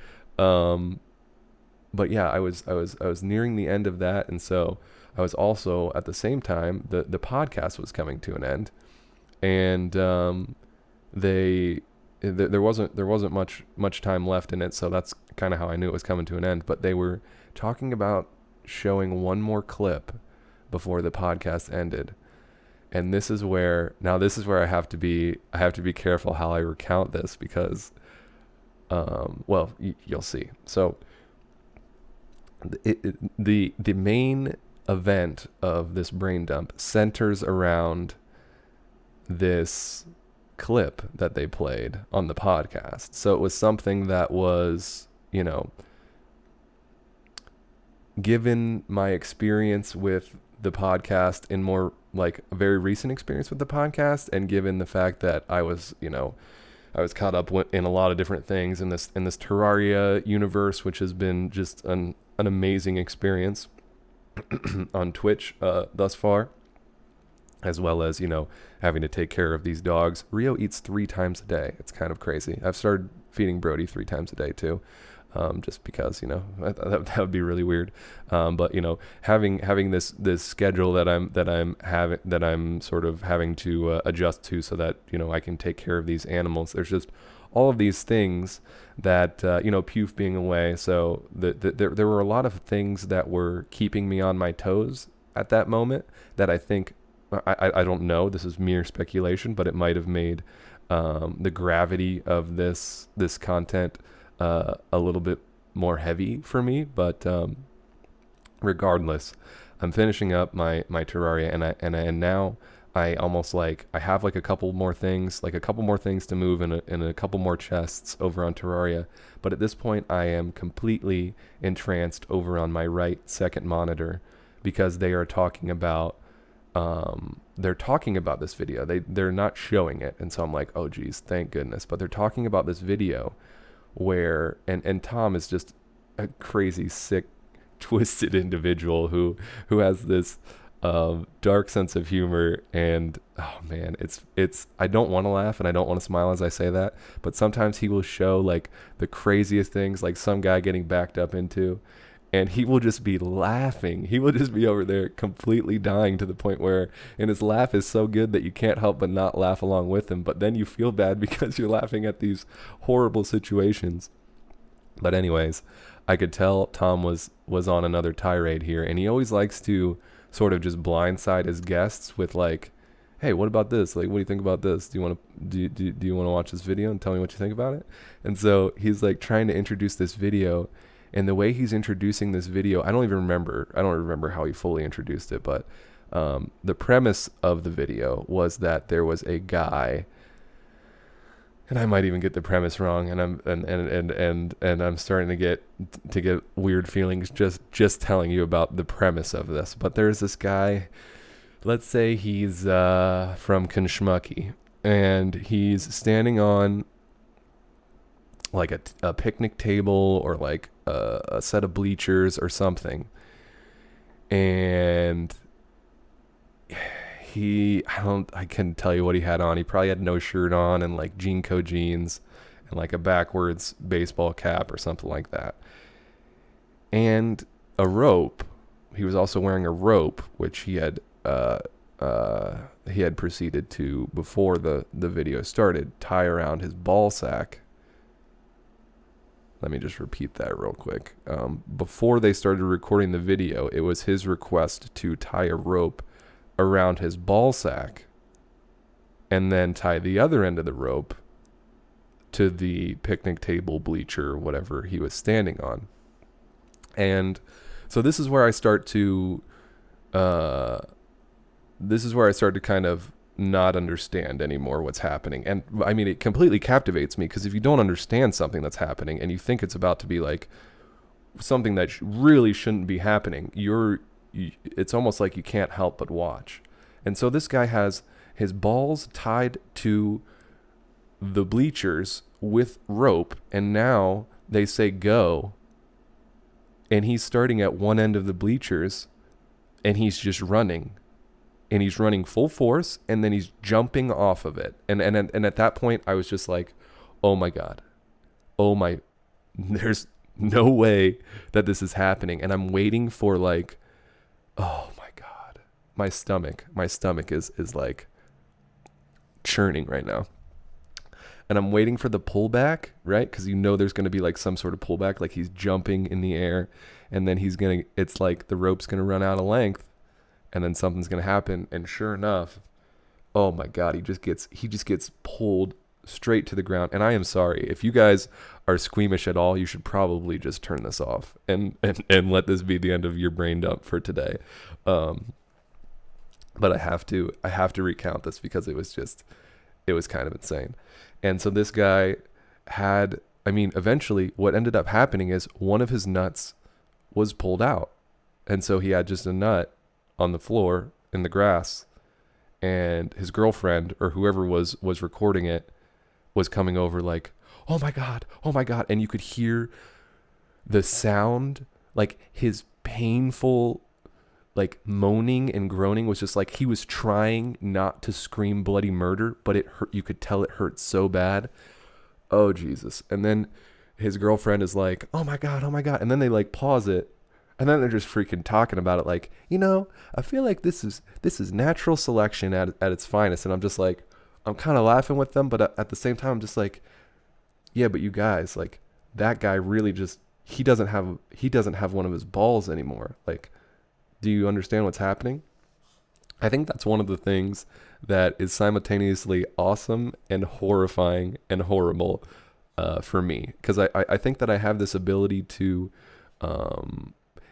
[SPEAKER 3] But yeah, I was nearing the end of that, and so I was also at the same time the podcast was coming to an end, and there wasn't much time left in it, so that's kind of how I knew it was coming to an end. But they were talking about showing one more clip before the podcast ended, and this is where I have to be careful how I recount this, because you'll see. So the main event of this brain dump centers around this clip that they played on the podcast. So it was something that was, given my experience with the podcast, in more like a very recent experience with the podcast, and given the fact that I was, I was caught up in a lot of different things in this Terraria universe, which has been just an amazing experience on Twitch thus far, as well as, having to take care of these dogs. Rio eats 3 times a day. It's kind of crazy. I've started feeding Brody 3 times a day too, just because, that would be really weird. But having this schedule that I'm sort of having to adjust to, so that I can take care of these animals. There's just all of these things that Puf being away. So there were a lot of things that were keeping me on my toes at that moment that I think. I don't know. This is mere speculation, but it might have made the gravity of this content a little bit more heavy for me. But regardless, I'm finishing up my Terraria, and now I almost I have a couple more things, to move in a couple more chests over on Terraria. But at this point, I am completely entranced over on my right second monitor, because they are talking about. They're talking about this video. They're not showing it, and so I'm like, oh geez, thank goodness. But they're talking about this video where and Tom is just a crazy, sick, twisted individual who has this dark sense of humor, and oh man, it's I don't want to laugh and I don't want to smile as I say that, but sometimes he will show the craziest things, like some guy getting backed up into. And he will just be laughing. He will just be over there completely dying, to the point where, and his laugh is so good that you can't help but not laugh along with him. But then you feel bad because you're laughing at these horrible situations. But anyways, I could tell Tom was on another tirade here. And he always likes to sort of just blindside his guests with hey, what about this? What do you think about this? Do you want to watch this video and tell me what you think about it? And so he's trying to introduce this video. And the way he's introducing this video, I don't remember how he fully introduced it, but the premise of the video was that there was a guy, and I might even get the premise wrong, and I'm starting to get weird feelings just telling you about the premise of this. But there's this guy, let's say he's from Kenshmucky, and he's standing on a picnic table, or a set of bleachers or something, and I couldn't tell you what he had on. He probably had no shirt on, and Jeanco jeans, and a backwards baseball cap or something like that, and a rope. He was also wearing a rope, which he had proceeded to, before the video started, tie around his ball sack. Let me just repeat that real quick. Before they started recording the video, it was his request to tie a rope around his ball sack, and then tie the other end of the rope to the picnic table, bleacher, whatever he was standing on. And so this is where I start to kind of not understand anymore what's happening. And I mean, it completely captivates me, because if you don't understand something that's happening and you think it's about to be something that really shouldn't be happening, it's almost like you can't help but watch. And so this guy has his balls tied to the bleachers with rope, and now they say go, and he's starting at one end of the bleachers, and he's just running. And he's running full force, and then he's jumping off of it. And at that point, I was just like, oh my God. There's no way that this is happening. And I'm waiting for oh my God. My stomach is churning right now. And I'm waiting for the pullback, right? Because there's going to be some sort of pullback, he's jumping in the air, and then it's the rope's going to run out of length. And then something's going to happen. And sure enough, oh my God, he just gets pulled straight to the ground. And I am sorry, if you guys are squeamish at all, you should probably just turn this off and let this be the end of your brain dump for today. But I have to recount this, because it was kind of insane. And so this guy eventually what ended up happening is one of his nuts was pulled out. And so he had just a nut on the floor in the grass, and his girlfriend, or whoever was recording it, was coming over like, oh my God, and you could hear the sound, like his painful like moaning and groaning was just like he was trying not to scream bloody murder, but it hurt. You could tell it hurt so bad. Oh Jesus. And then his girlfriend is like, oh my God, and then they like pause it, and then they're just freaking talking about it like, I feel like this is natural selection at its finest. And I'm just like, I'm kind of laughing with them, but at the same time I'm just like, yeah, but you guys, like, that guy really just, he doesn't have one of his balls anymore. Like, do you understand what's happening? I think that's one of the things that is simultaneously awesome and horrifying and horrible for me. Because I think that I have this ability to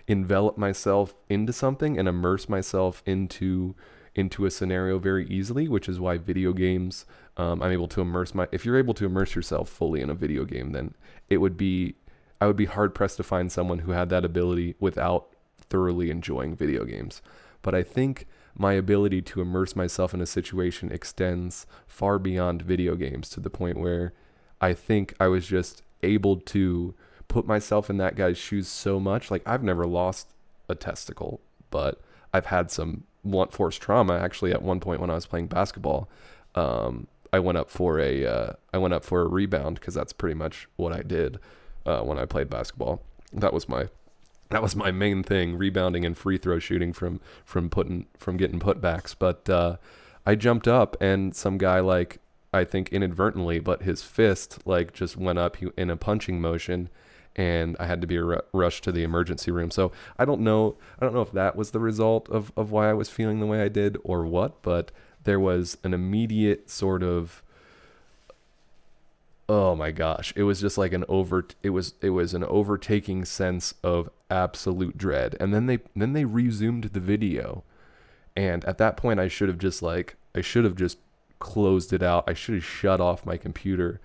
[SPEAKER 3] envelop myself into something and immerse myself into a scenario very easily, which is why video games, I'm able to if you're able to immerse yourself fully in a video game, then I would be hard pressed to find someone who had that ability without thoroughly enjoying video games. But I think my ability to immerse myself in a situation extends far beyond video games, to the point where I think I was just able to put myself in that guy's shoes so much. Like, I've never lost a testicle, but I've had some blunt force trauma. Actually, at one point when I was playing basketball, I went up for a rebound, because that's pretty much what I did when I played basketball. That was my main thing, rebounding and free throw shooting from getting putbacks. But I jumped up, and some guy, like, I think inadvertently, but his fist like just went up in a punching motion, and I had to be rushed to the emergency room. So I don't know if that was the result of why I was feeling the way I did or what, but there was an immediate sort of, oh my gosh, it was just like an overtaking sense of absolute dread. And then they resumed the video, and at that point I should have just closed it out. I should have shut off my computer.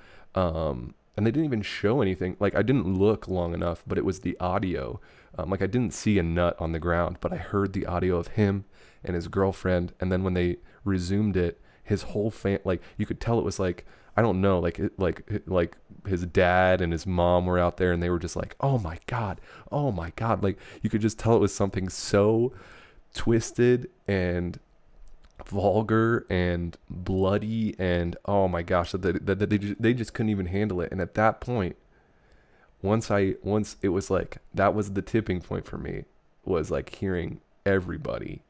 [SPEAKER 3] And they didn't even show anything. Like, I didn't look long enough, but it was the audio. Like, I didn't see a nut on the ground, but I heard the audio of him and his girlfriend. And then when they resumed it, his whole like, you could tell it was like, I don't know, like his dad and his mom were out there, and they were just like, oh my God. Like, you could just tell it was something so twisted and vulgar and bloody, and oh my gosh, that they just couldn't even handle it. And at that point, once it was like, that was the tipping point for me, was like hearing everybody,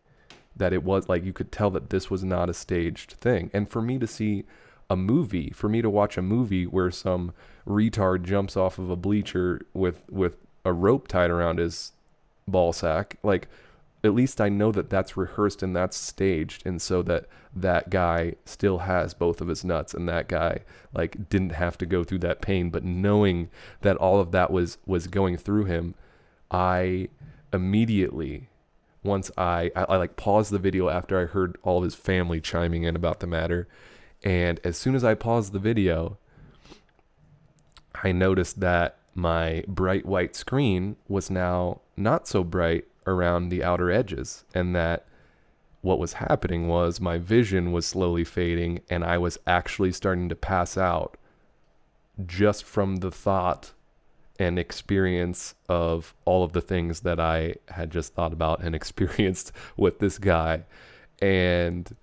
[SPEAKER 3] that it was like, you could tell that this was not a staged thing. And for me to watch a movie where some retard jumps off of a bleacher with a rope tied around his ball sack, like, at least I know that that's rehearsed and that's staged, and so that guy still has both of his nuts, and that guy like didn't have to go through that pain. But knowing that all of that was going through him, I immediately, once I like paused the video after I heard all of his family chiming in about the matter, and as soon as I paused the video, I noticed that my bright white screen was now not so bright around the outer edges, and that what was happening was my vision was slowly fading, and I was actually starting to pass out just from the thought and experience of all of the things that I had just thought about and experienced with this guy. And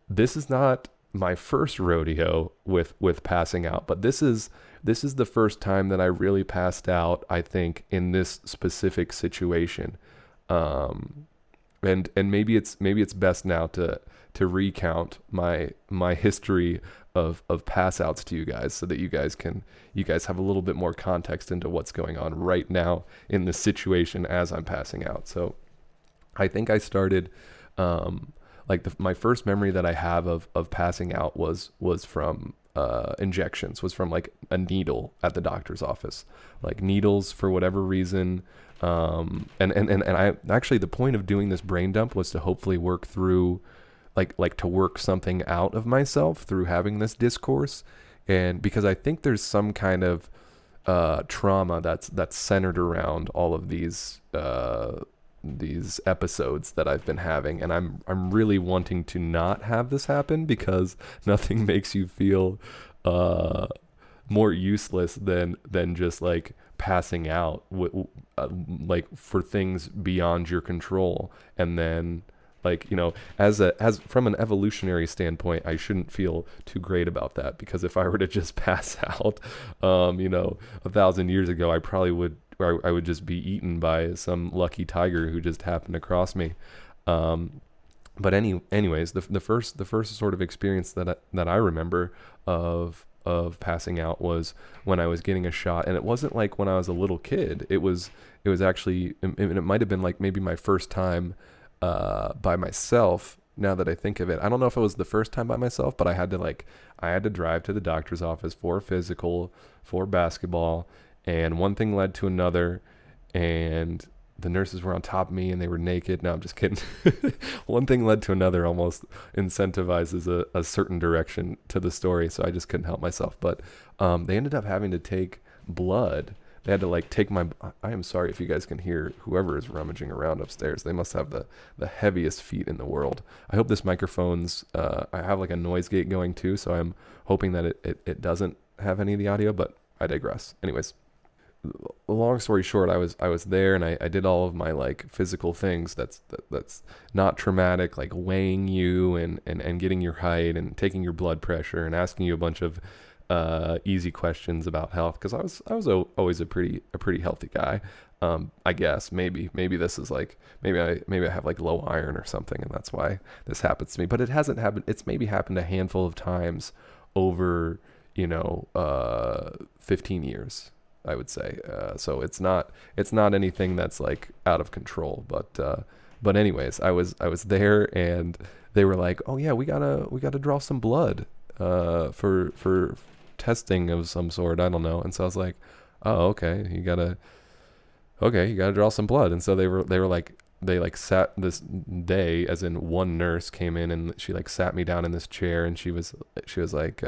[SPEAKER 3] this is not my first rodeo with passing out, but this is the first time that I really passed out, I think, in this specific situation. And maybe it's best now to recount my history of pass outs to you guys, so that you guys have a little bit more context into what's going on right now in this situation as I'm passing out. So I think I started, my first memory that I have of passing out was from injections, was from like a needle at the doctor's office, like needles for whatever reason. And I actually, the point of doing this brain dump was to hopefully work through, like to work something out of myself through having this discourse. And because I think there's some kind of trauma that's centered around all of these episodes that I've been having, and I'm really wanting to not have this happen, because nothing makes you feel uh, more useless than just like passing out, like for things beyond your control. And then, like, as from an evolutionary standpoint, I shouldn't feel too great about that, because if I were to just pass out, 1,000 years ago, I would just be eaten by some lucky tiger who just happened to cross me. But anyways, the first sort of experience that I remember of passing out was when I was getting a shot, and it wasn't like when I was a little kid. It was actually, and it might have been like maybe my first time by myself. Now that I think of it, I don't know if it was the first time by myself, but I had to drive to the doctor's office for a physical, for basketball, and one thing led to another, and the nurses were on top of me and they were naked. No, I'm just kidding. One thing led to another almost incentivizes a certain direction to the story. So I just couldn't help myself. But they ended up having to take blood. They had to like take my, I am sorry if you guys can hear whoever is rummaging around upstairs. They must have the heaviest feet in the world. I hope this microphone's, I have like a noise gate going too. So I'm hoping that it doesn't have any of the audio, but I digress. Anyways. Long story short, I was there, and I did all of my like physical things that's not traumatic, like weighing you and getting your height and taking your blood pressure and asking you a bunch of easy questions about health, because always a pretty healthy guy. I guess maybe this is like maybe I have like low iron or something, and that's why this happens to me. But it hasn't happened. It's maybe happened a handful of times over 15 years. I would say. So it's not anything that's like out of control, but anyways, I was there, and they were like, "Oh yeah, we gotta draw some blood for testing of some sort, I don't know." And so I was like, "Oh, okay, you gotta draw some blood." And so they were like, they like sat this day, as in one nurse came in and she like sat me down in this chair, and she was like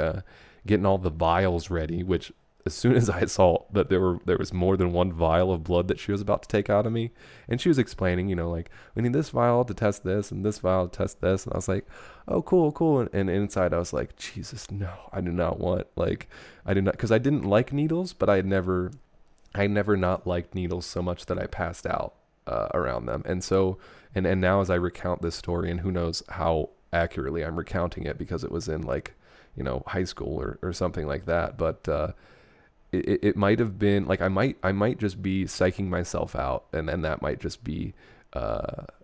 [SPEAKER 3] getting all the vials ready, which as soon as I saw that there was more than one vial of blood that she was about to take out of me, and she was explaining, like, we need this vial to test this and this vial to test this, and I was like, oh, cool. And inside I was like, Jesus, no, I do not want, like, I did not, because I didn't like needles, but I never not liked needles so much that I passed out around them. And so, and now as I recount this story, and who knows how accurately I'm recounting it, because it was in like, high school or something like that, but it might have been like, I might just be psyching myself out, and then that might just be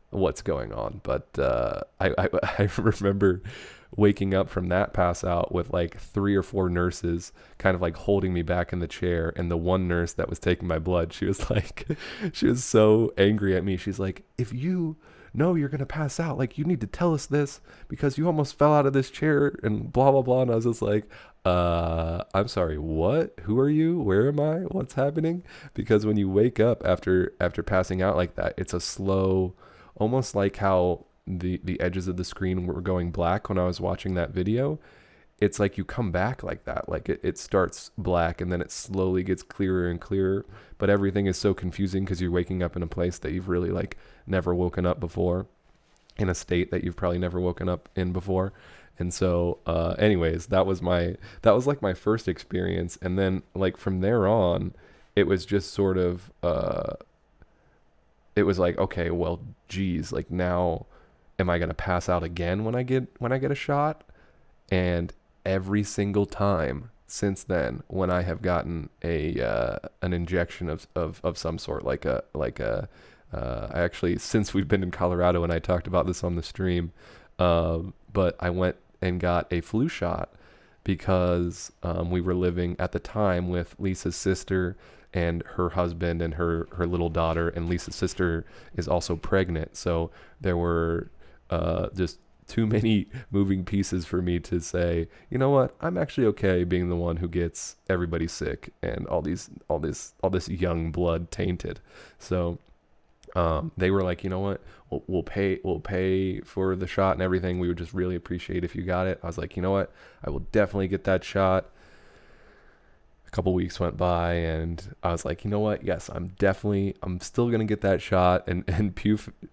[SPEAKER 3] what's going on. But I remember waking up from that pass out with like 3 or 4 nurses kind of like holding me back in the chair, and the one nurse that was taking my blood, she was like, she was so angry at me. She's like, if you know you're gonna pass out, like, you need to tell us this, because you almost fell out of this chair and blah blah blah. And I was just like, I'm sorry, what? Who are you? Where am I? What's happening? Because when you wake up after passing out like that, it's a slow, almost like how the edges of the screen were going black when I was watching that video. It's like you come back like that. Like it starts black, and then it slowly gets clearer and clearer, but everything is so confusing because you're waking up in a place that you've really like never woken up before, in a state that you've probably never woken up in before. And so anyways, that was like my first experience. And then like from there on, it was just sort of it was like, okay, well, geez, like, now am I going to pass out again when I get a shot? And every single time since then, when I have gotten an injection of some sort, I actually, since we've been in Colorado, and I talked about this on the stream, but I went and got a flu shot because we were living at the time with Lisa's sister and her husband and her little daughter, and Lisa's sister is also pregnant. So there were just too many moving pieces for me to say, you know what, I'm actually okay being the one who gets everybody sick and all this young blood tainted. So they were like, you know what, we'll pay for the shot and everything. We would just really appreciate if you got it. I was like, you know what, I will definitely get that shot. couple weeks went by, and I was like, you know what? Yes, I'm still gonna get that shot. And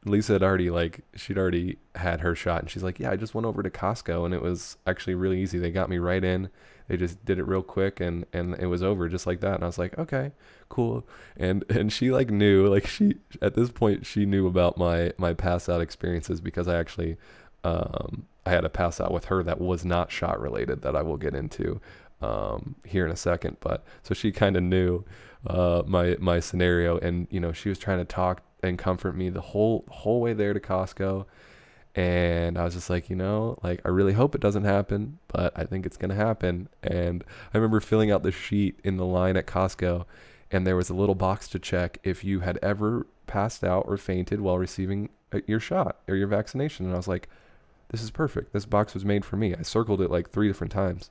[SPEAKER 3] Lisa had already she'd already had her shot, and she's like, yeah, I just went over to Costco, and it was actually really easy. They got me right in. They just did it real quick, and it was over just like that. And I was like, okay, cool. And she knew, she at this point she knew about my pass out experiences, because I actually I had a pass out with her that was not shot related, that I will get into here in a second. But so she kind of knew my scenario, and she was trying to talk and comfort me the whole way there to Costco. And I was just like, I really hope it doesn't happen, but I think it's gonna happen. And I remember filling out the sheet in the line at Costco, and there was a little box to check if you had ever passed out or fainted while receiving your shot or your vaccination. And I was like, this is perfect. This box was made for me. I circled it like 3 different times.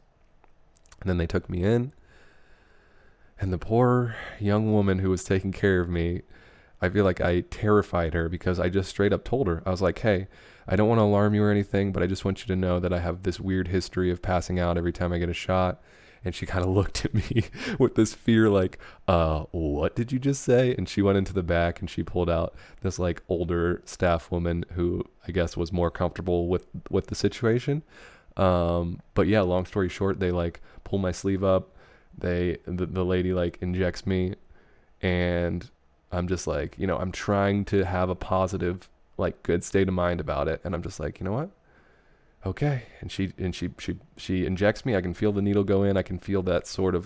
[SPEAKER 3] And then they took me in, and the poor young woman who was taking care of me, I feel like I terrified her, because I just straight up told her, I was like, hey, I don't want to alarm you or anything, but I just want you to know that I have this weird history of passing out every time I get a shot. And she kind of looked at me with this fear, like, what did you just say? And she went into the back, and she pulled out this older staff woman who I guess was more comfortable with the situation. But yeah, long story short, they pull my sleeve up. The lady injects me, and I'm just I'm trying to have a positive, good state of mind about it. And I'm just like, you know what? Okay. And she injects me. I can feel the needle go in. I can feel that sort of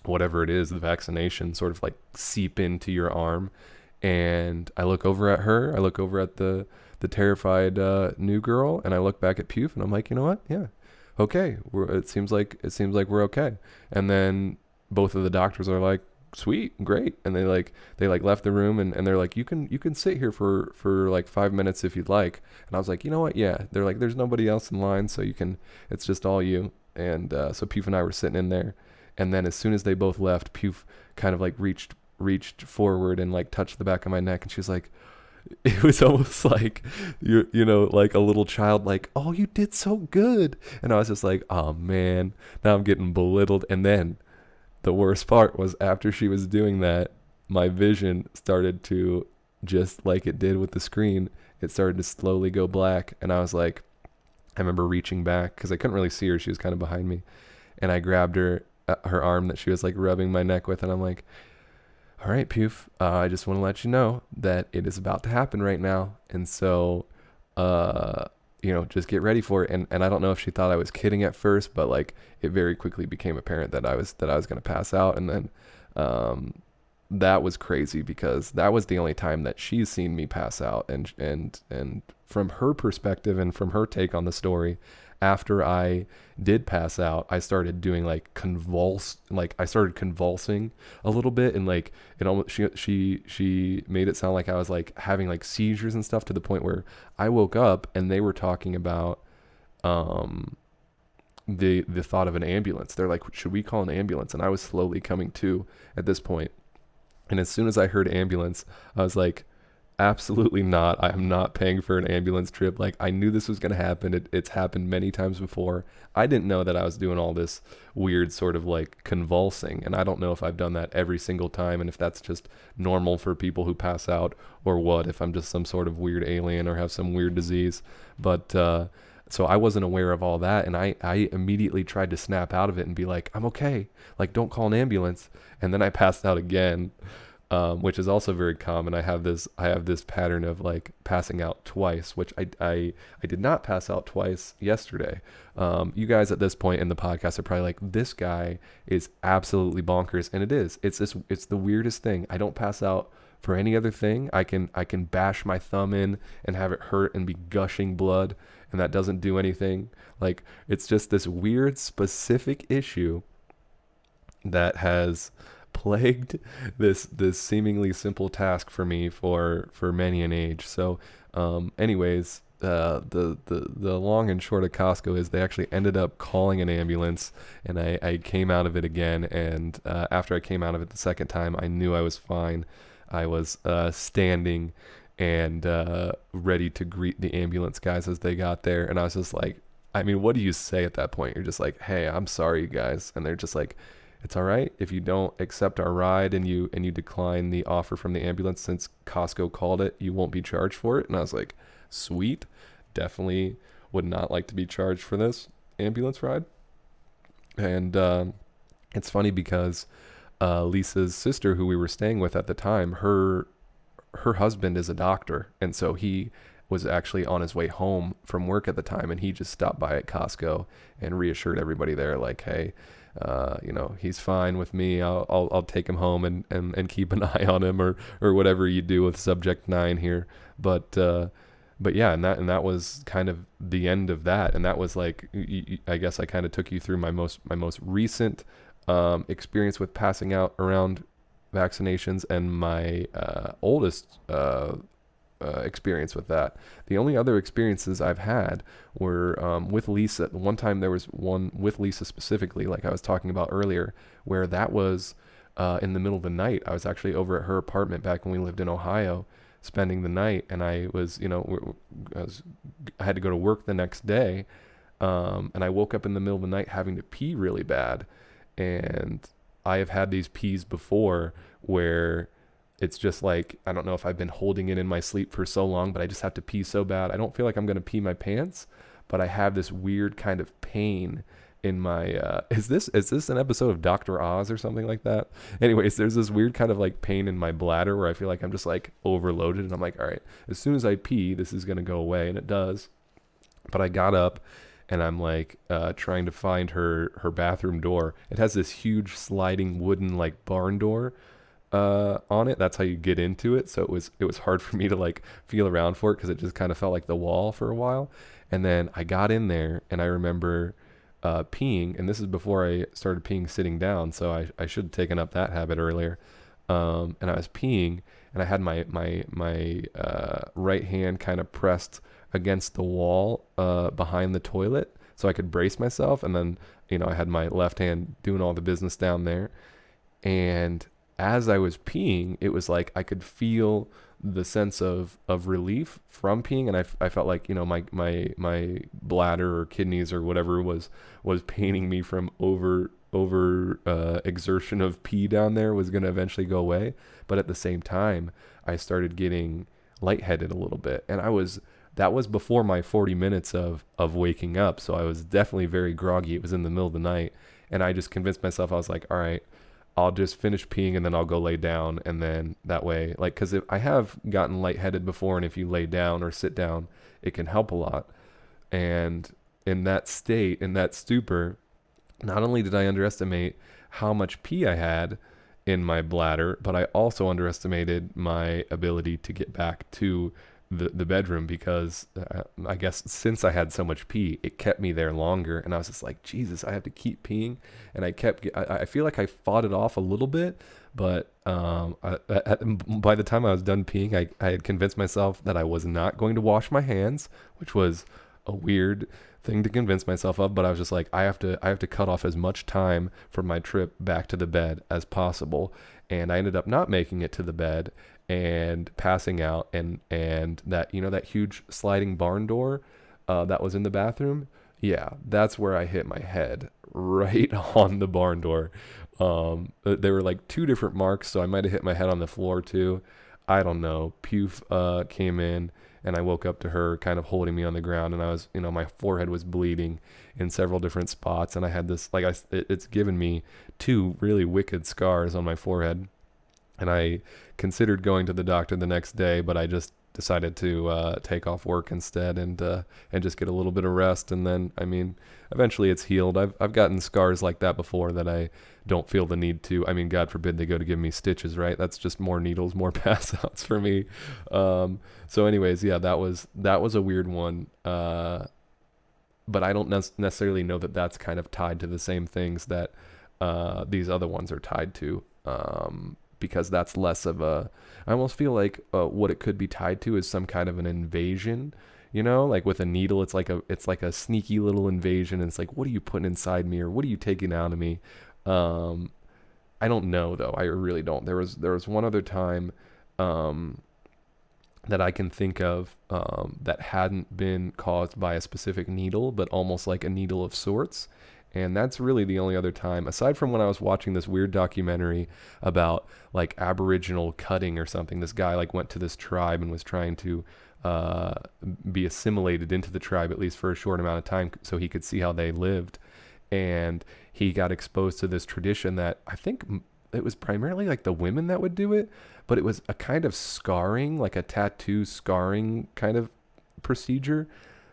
[SPEAKER 3] whatever it is, the vaccination sort of seep into your arm. And I look over at her. I look over at the terrified new girl, and I look back at Pugh, and I'm like, you know what? Yeah. Okay. It seems like we're okay. And then both of the doctors are like, sweet, great. And they left the room, and they're like, you can sit here for 5 minutes if you'd like. And I was like, you know what? Yeah. They're like, there's nobody else in line, so it's just all you. And so Pugh and I were sitting in there. And then as soon as they both left, Pugh kind of reached forward and touched the back of my neck, and she was like, it was almost like like a little child, oh, you did so good. And I was just like, oh man, now I'm getting belittled. And then the worst part was, after she was doing that, my vision started to, just like it did with the screen, it started to slowly go black. And I was like, I remember reaching back, because I couldn't really see her, she was kind of behind me, and I grabbed her arm that she was rubbing my neck with, and I'm like, all right, Poof, I just want to let you know that it is about to happen right now. And so, just get ready for it. And I don't know if she thought I was kidding at first, but it very quickly became apparent that I was going to pass out. And then, that was crazy, because that was the only time that she's seen me pass out. And from her perspective and from her take on the story, after I did pass out, I started doing I started convulsing a little bit, and it almost, she made it sound like I was having seizures and stuff, to the point where I woke up and they were talking about the thought of an ambulance. They're like, should we call an ambulance? And I was slowly coming to at this point. And as soon as I heard ambulance, I was like, absolutely not. I am not paying for an ambulance trip. I knew this was going to happen. It's happened many times before. I didn't know that I was doing all this weird sort of convulsing. And I don't know if I've done that every single time, and if that's just normal for people who pass out, or what, if I'm just some sort of weird alien or have some weird disease. But, so I wasn't aware of all that. And I immediately tried to snap out of it and be like, I'm okay. Don't call an ambulance. And then I passed out again. Which is also very common. I have this pattern of passing out twice, which I did not pass out twice yesterday. You guys at this point in the podcast are probably like, this guy is absolutely bonkers, and it is. It's the weirdest thing. I don't pass out for any other thing. I can bash my thumb in and have it hurt and be gushing blood, and that doesn't do anything. It's just this weird specific issue that has plagued this seemingly simple task for me for many an age. So anyways, the long and short of Costco is, they actually ended up calling an ambulance, and I came out of it again. And after I came out of it the second time, I knew I was fine. I was standing and ready to greet the ambulance guys as they got there, and I was just like, I mean, what do you say at that point? You're just like, hey, I'm sorry, you guys. And they're just like, it's all right if you don't accept our ride and you decline the offer from the ambulance since Costco called it, you won't be charged for it. And I was like, sweet. Definitely would not like to be charged for this ambulance ride. And it's funny because Lisa's sister, who we were staying with at the time, her husband is a doctor, and so he was actually on his way home from work at the time, and he just stopped by at Costco and reassured everybody there, like, hey, he's fine with me. I'll take him home and keep an eye on him, or whatever you do with Subject 9 here. But yeah, and that was kind of the end of that, and that was like, I guess I kind of took you through my most recent experience with passing out around vaccinations and my oldest experience with that. The only other experiences I've had were with Lisa. One time there was one with Lisa specifically, like I was talking about earlier, where that was in the middle of the night. I was actually over at her apartment back when we lived in Ohio, spending the night, and I was, I had to go to work the next day, and I woke up in the middle of the night having to pee really bad, and I have had these pees before where it's just like, I don't know if I've been holding it in my sleep for so long, but I just have to pee so bad. I don't feel like I'm going to pee my pants, but I have this weird kind of pain in my, is this an episode of Dr. Oz or something like that? Anyways, there's this weird kind of like pain in my bladder where I feel like I'm just like overloaded, and I'm like, all right, as soon as I pee, this is going to go away. And it does. But I got up and I'm like trying to find her bathroom door. It has this huge sliding wooden like barn door on it. That's how you get into it. So it was hard for me to like feel around for it because it just kind of felt like the wall for a while. And then I got in there and I remember peeing, and this is before I started peeing sitting down, so I should have taken up that habit earlier. And I was peeing, and I had my right hand kind of pressed against the wall behind the toilet so I could brace myself, and then I had my left hand doing all the business down there. And as I was peeing, it was like I could feel the sense of relief from peeing, and I felt like my bladder or kidneys or whatever was paining me from over exertion of pee down there was going to eventually go away. But at the same time, I started getting lightheaded a little bit, and that was before my 40 minutes of waking up, so I was definitely very groggy. It was in the middle of the night, and I just convinced myself, I was like, all right, I'll just finish peeing and then I'll go lay down, and then that way, like, because I have gotten lightheaded before, and if you lay down or sit down, it can help a lot. And in that state, in that stupor, not only did I underestimate how much pee I had in my bladder, but I also underestimated my ability to get back to the bedroom, because I guess since I had so much pee, it kept me there longer, and I was just like, Jesus, I have to keep peeing. And I feel like I fought it off a little bit, but by the time I was done peeing, I had convinced myself that I was not going to wash my hands, which was a weird thing to convince myself of, but I was just like, I have to cut off as much time from my trip back to the bed as possible. And I ended up not making it to the bed and passing out, and that that huge sliding barn door that was in the bathroom, yeah, that's where I hit my head, right on the barn door. There were like two different marks, so I might have hit my head on the floor too. I don't know. Puf came in, and I woke up to her kind of holding me on the ground, and I was, my forehead was bleeding in several different spots, and I had this, like, it's given me two really wicked scars on my forehead. And I considered going to the doctor the next day, but I just decided to take off work instead, and just get a little bit of rest. And then, I mean, eventually it's healed. I've gotten scars like that before that I don't feel the need to. I mean, God forbid they go to give me stitches, right? That's just more needles, more pass outs for me. So anyways, yeah, that was a weird one. But I don't necessarily know that that's kind of tied to the same things that these other ones are tied to. Because that's less of I almost feel like what it could be tied to is some kind of an invasion, like with a needle, it's like a sneaky little invasion. And it's like, what are you putting inside me, or what are you taking out of me? I don't know though. I really don't. There was one other time, that I can think of that hadn't been caused by a specific needle, but almost like a needle of sorts. And that's really the only other time, aside from when I was watching this weird documentary about like Aboriginal cutting or something. This guy like went to this tribe and was trying to uh, be assimilated into the tribe, at least for a short amount of time, so he could see how they lived. And he got exposed to this tradition that I think it was primarily like the women that would do it, but it was a kind of scarring, like a tattoo scarring kind of procedure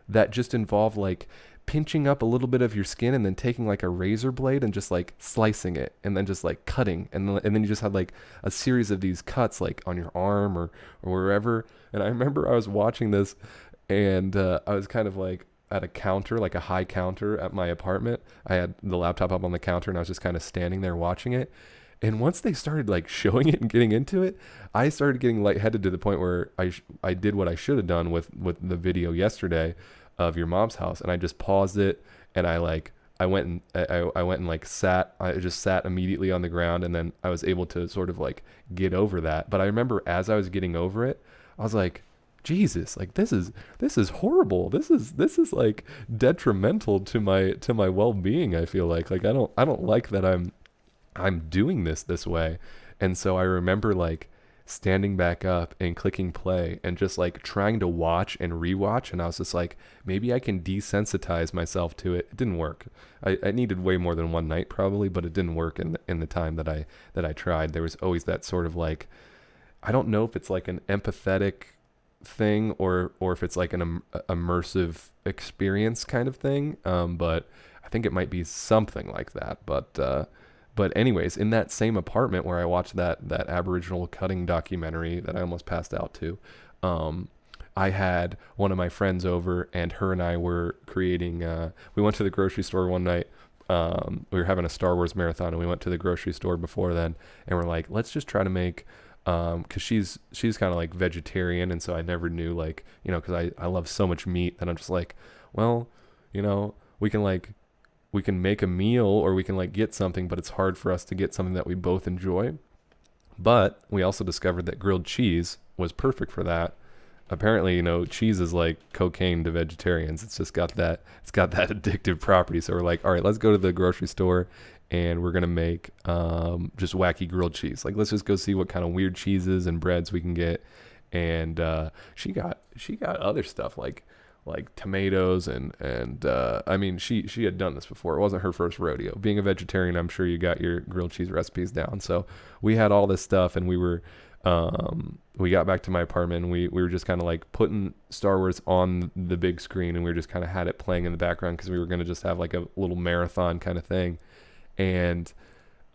[SPEAKER 3] that just involved like pinching up a little bit of your skin and then taking like a razor blade and just like slicing it and then just like cutting, and then you just had like a series of these cuts like on your arm or wherever. And I remember I was watching this, and I was kind of like at a counter, like a high counter at my apartment. I had the laptop up on the counter and I was just kind of standing there watching it. And once they started like showing it and getting into it, I started getting lightheaded to the point where I did what I should have done with the video yesterday of your mom's house, and I just paused it, and I went and like sat. I just sat immediately on the ground, and then I was able to sort of like get over that. But I remember as I was getting over it, I was like, Jesus, like this is horrible. This is like detrimental to my well-being. I feel like I don't like that I'm doing this way. And so I remember like standing back up and clicking play and just like trying to watch and rewatch. And I was just like, maybe I can desensitize myself to it. It didn't work. I needed way more than one night probably, but it didn't work in the time that I tried. There was always that sort of like, I don't know if it's like an empathetic thing or if it's like an immersive experience kind of thing. But I think it might be something like that. But anyways, in that same apartment where I watched that Aboriginal cutting documentary that I almost passed out to, I had one of my friends over, and her and I were creating. We went to the grocery store one night. We were having a Star Wars marathon, and we went to the grocery store before then, and we're like, let's just try to make. Because she's kind of like vegetarian, and so I never knew like, you know, because I love so much meat that I'm just like, well, you know, we can make a meal or we can like get something, but it's hard for us to get something that we both enjoy. But we also discovered that grilled cheese was perfect for that. Apparently, you know, cheese is like cocaine to vegetarians. It's got that addictive property. So we're like, all right, let's go to the grocery store and we're going to make just wacky grilled cheese. Like, let's just go see what kind of weird cheeses and breads we can get. And she got other stuff like tomatoes and I mean, she had done this before. It wasn't her first rodeo. Being a vegetarian, I'm sure you got your grilled cheese recipes down. So we had all this stuff, and we got back to my apartment, and we were just kind of like putting Star Wars on the big screen, and we just kind of had it playing in the background because we were going to just have like a little marathon kind of thing. And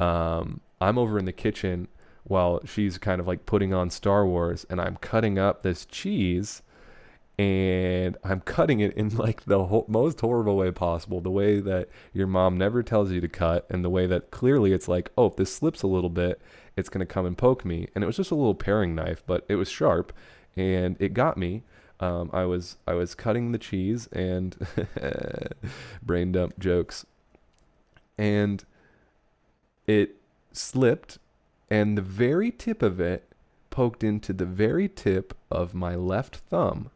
[SPEAKER 3] I'm over in the kitchen while she's kind of like putting on Star Wars, and I'm cutting up this cheese, and I'm cutting it in like the most horrible way possible, the way that your mom never tells you to cut, and the way that clearly it's like, oh, if this slips a little bit, it's going to come and poke me. And it was just a little paring knife, but it was sharp, and it got me. I was cutting the cheese, and brain dump jokes, and it slipped, and the very tip of it poked into the very tip of my left thumb.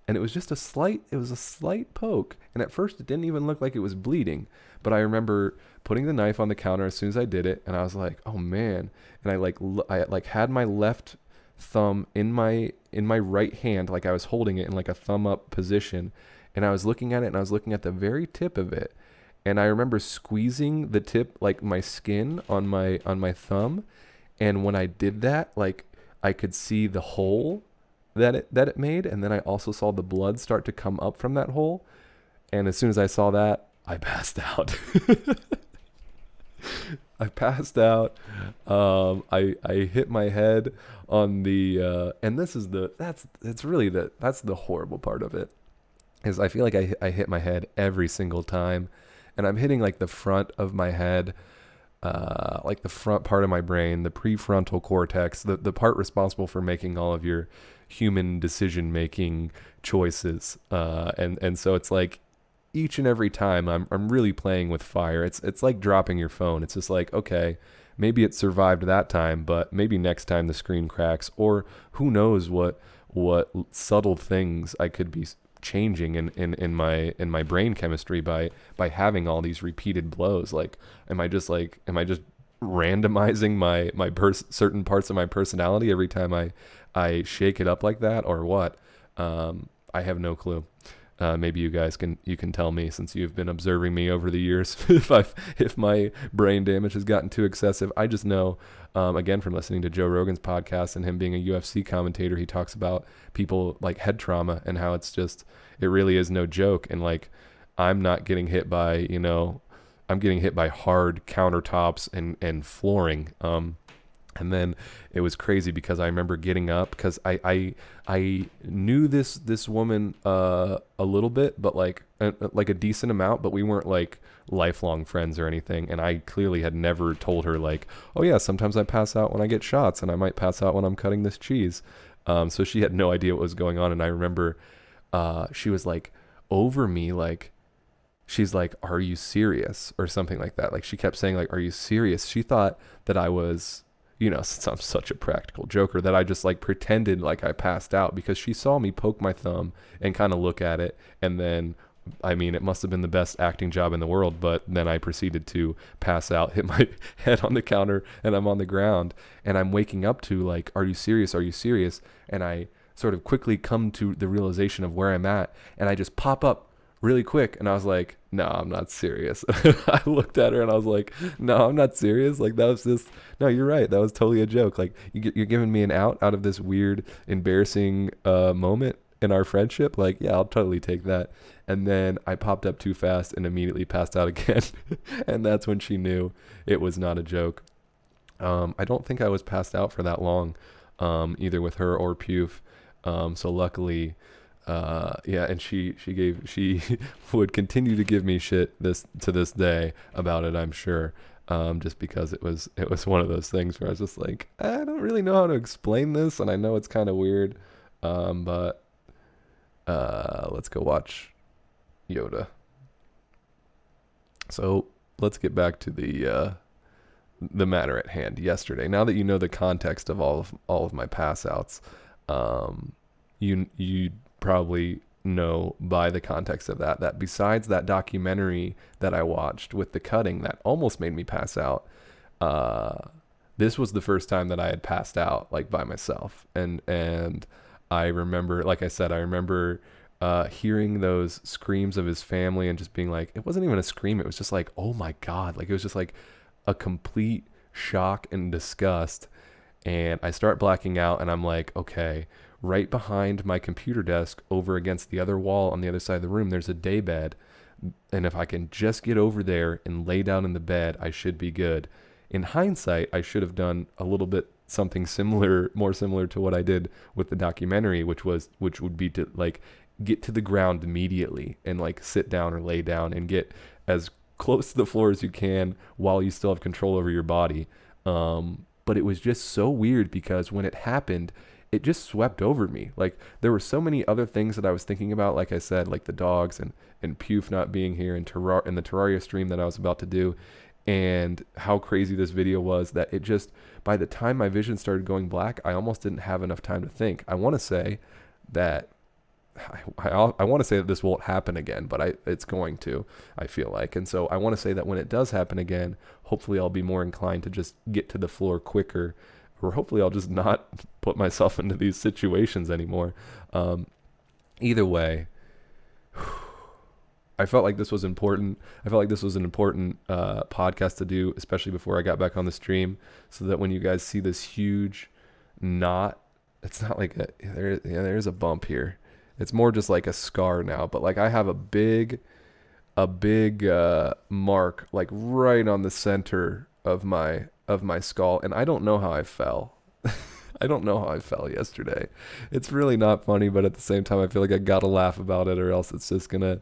[SPEAKER 3] And it was just a slight poke. And at first it didn't even look like it was bleeding. But I remember putting the knife on the counter as soon as I did it, and I was like, oh man. And I had my left thumb in my right hand, like I was holding it in like a thumb up position. And I was looking at it, and I was looking at the very tip of it. And I remember squeezing the tip, like my skin on my thumb. And when I did that, like I could see the hole that it made, and then I also saw the blood start to come up from that hole. And as soon as I saw that, I passed out. I passed out. I hit my head on the and this is that's the horrible part of it, is I feel like I hit my head every single time, and I'm hitting like the front of my head, like the front part of my brain, the prefrontal cortex, the part responsible for making all of your human decision making choices, and so it's like each and every time I'm really playing with fire. It's like dropping your phone. It's just like, okay, maybe it survived that time, but maybe next time the screen cracks, or who knows what subtle things I could be changing in my brain chemistry by having all these repeated blows. Like, am I just randomizing certain parts of my personality every time I shake it up like that, or what? I have no clue. Maybe you guys can tell me, since you've been observing me over the years, if my brain damage has gotten too excessive. I just know, again, from listening to Joe Rogan's podcast and him being a UFC commentator, he talks about people like head trauma and how it really is no joke. And like, I'm not getting hit by, I'm getting hit by hard countertops and flooring. And then it was crazy because I remember getting up, because I knew this woman a little bit, but like a decent amount, but we weren't like lifelong friends or anything. And I clearly had never told her like, oh yeah, sometimes I pass out when I get shots, and I might pass out when I'm cutting this cheese. So she had no idea what was going on. And I remember she was like over me, like, she's like, are you serious? Or something like that. Like, she kept saying like, are you serious? She thought that I was, since I'm such a practical joker, that I just like pretended like I passed out, because she saw me poke my thumb and kind of look at it. And then, I mean, it must have been the best acting job in the world, but then I proceeded to pass out, hit my head on the counter, and I'm on the ground, and I'm waking up to like, are you serious? Are you serious? And I sort of quickly come to the realization of where I'm at, and I just pop up really quick, and I was like, no, I'm not serious. I looked at her and I was like, no, I'm not serious. Like, that was just, no, you're right, that was totally a joke. Like, you're giving me an out of this weird, embarrassing moment in our friendship. Like, yeah, I'll totally take that. And then I popped up too fast and immediately passed out again. And that's when she knew it was not a joke. I don't think I was passed out for that long, either with her or Puf. So luckily, yeah, and she would continue to give me shit to this day about it, I'm sure. Just because it was one of those things where I was just like, I don't really know how to explain this, and I know it's kind of weird. But let's go watch Yoda. So let's get back to the matter at hand yesterday. Now that you know the context of all of my pass outs, you probably know by the context of that besides that documentary that I watched with the cutting that almost made me pass out, this was the first time that I had passed out like by myself. And I remember, like I said, hearing those screams of his family and just being like, it wasn't even a scream, it was just like, oh my God, like it was just like a complete shock and disgust. And I start blacking out, and I'm like, okay, right behind my computer desk over against the other wall on the other side of the room, there's a day bed. And if I can just get over there and lay down in the bed, I should be good. In hindsight, I should have done a little bit something similar, more similar to what I did with the documentary, which would be to like get to the ground immediately and like sit down or lay down and get as close to the floor as you can while you still have control over your body. But it was just so weird because when it happened, it just swept over me. Like, there were so many other things that I was thinking about, like I said, like the dogs and Puf not being here and the Terraria stream that I was about to do, and how crazy this video was, that it just, by the time my vision started going black, I almost didn't have enough time to think. I want to say that this won't happen again, but it's going to, I feel like. And so I want to say that when it does happen again, hopefully I'll be more inclined to just get to the floor quicker, or hopefully I'll just not put myself into these situations anymore. Either way, I felt like this was important. I felt like this was an important podcast to do, especially before I got back on the stream, so that when you guys see this huge knot, it's not like there's a bump here. It's more just like a scar now, but like I have a big mark like right on the center of my skull, and I don't know how I fell. I don't know how I fell yesterday. It's really not funny, but at the same time, I feel like I gotta laugh about it, or else it's just gonna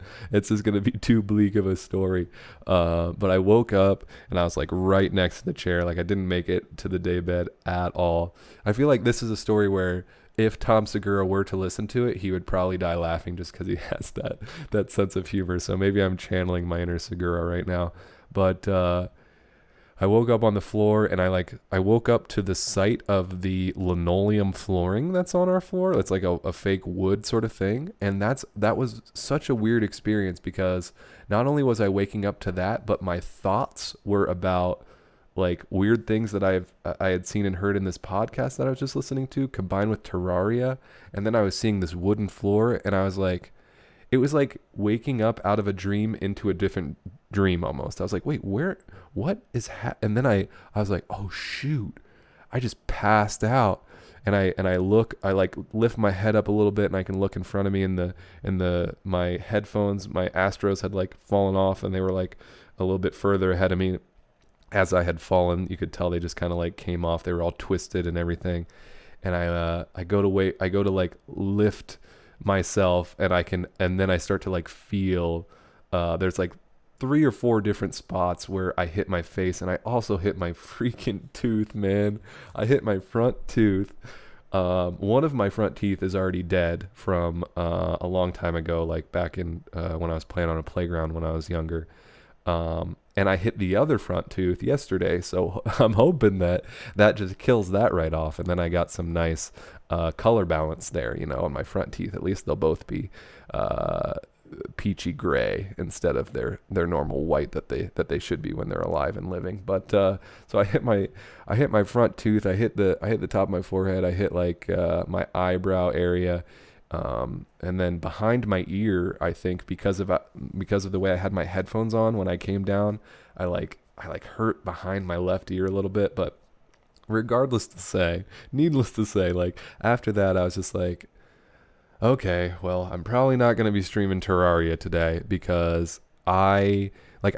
[SPEAKER 3] be too bleak of a story. But I woke up and I was like right next to the chair. Like, I didn't make it to the daybed at all. I feel like this is a story where if Tom Segura were to listen to it, he would probably die laughing, just because he has that sense of humor. So maybe I'm channeling my inner Segura right now. But I woke up on the floor, and I woke up to the sight of the linoleum flooring that's on our floor. It's like a fake wood sort of thing. And that was such a weird experience, because not only was I waking up to that, but my thoughts were about like weird things that I had seen and heard in this podcast that I was just listening to, combined with Terraria. And then I was seeing this wooden floor, and I was like, it was like waking up out of a dream into a different dream almost. I was like, wait, what is and then I was like, oh shoot, I just passed out. And I like lift my head up a little bit, and I can look in front of me, my headphones, my Astros had like fallen off, and they were like a little bit further ahead of me. As I had fallen, you could tell they just kind of like came off. They were all twisted and everything. And I go to like lift myself, and then I start to like feel, there's like 3 or 4 different spots where I hit my face, and I also hit my freaking tooth, man. I hit my front tooth. One of my front teeth is already dead from a long time ago, like back in when I was playing on a playground when I was younger. And I hit the other front tooth yesterday, so I'm hoping that just kills that right off, and then I got some nice color balance there, on my front teeth. At least they'll both be peachy gray instead of their normal white that they should be when they're alive and living. But so I hit my front tooth. I hit the top of my forehead. I hit like my eyebrow area. And then behind my ear, I think because of the way I had my headphones on when I came down, I hurt behind my left ear a little bit. But needless to say, like after that, I was just like, okay, well, I'm probably not going to be streaming Terraria today, because I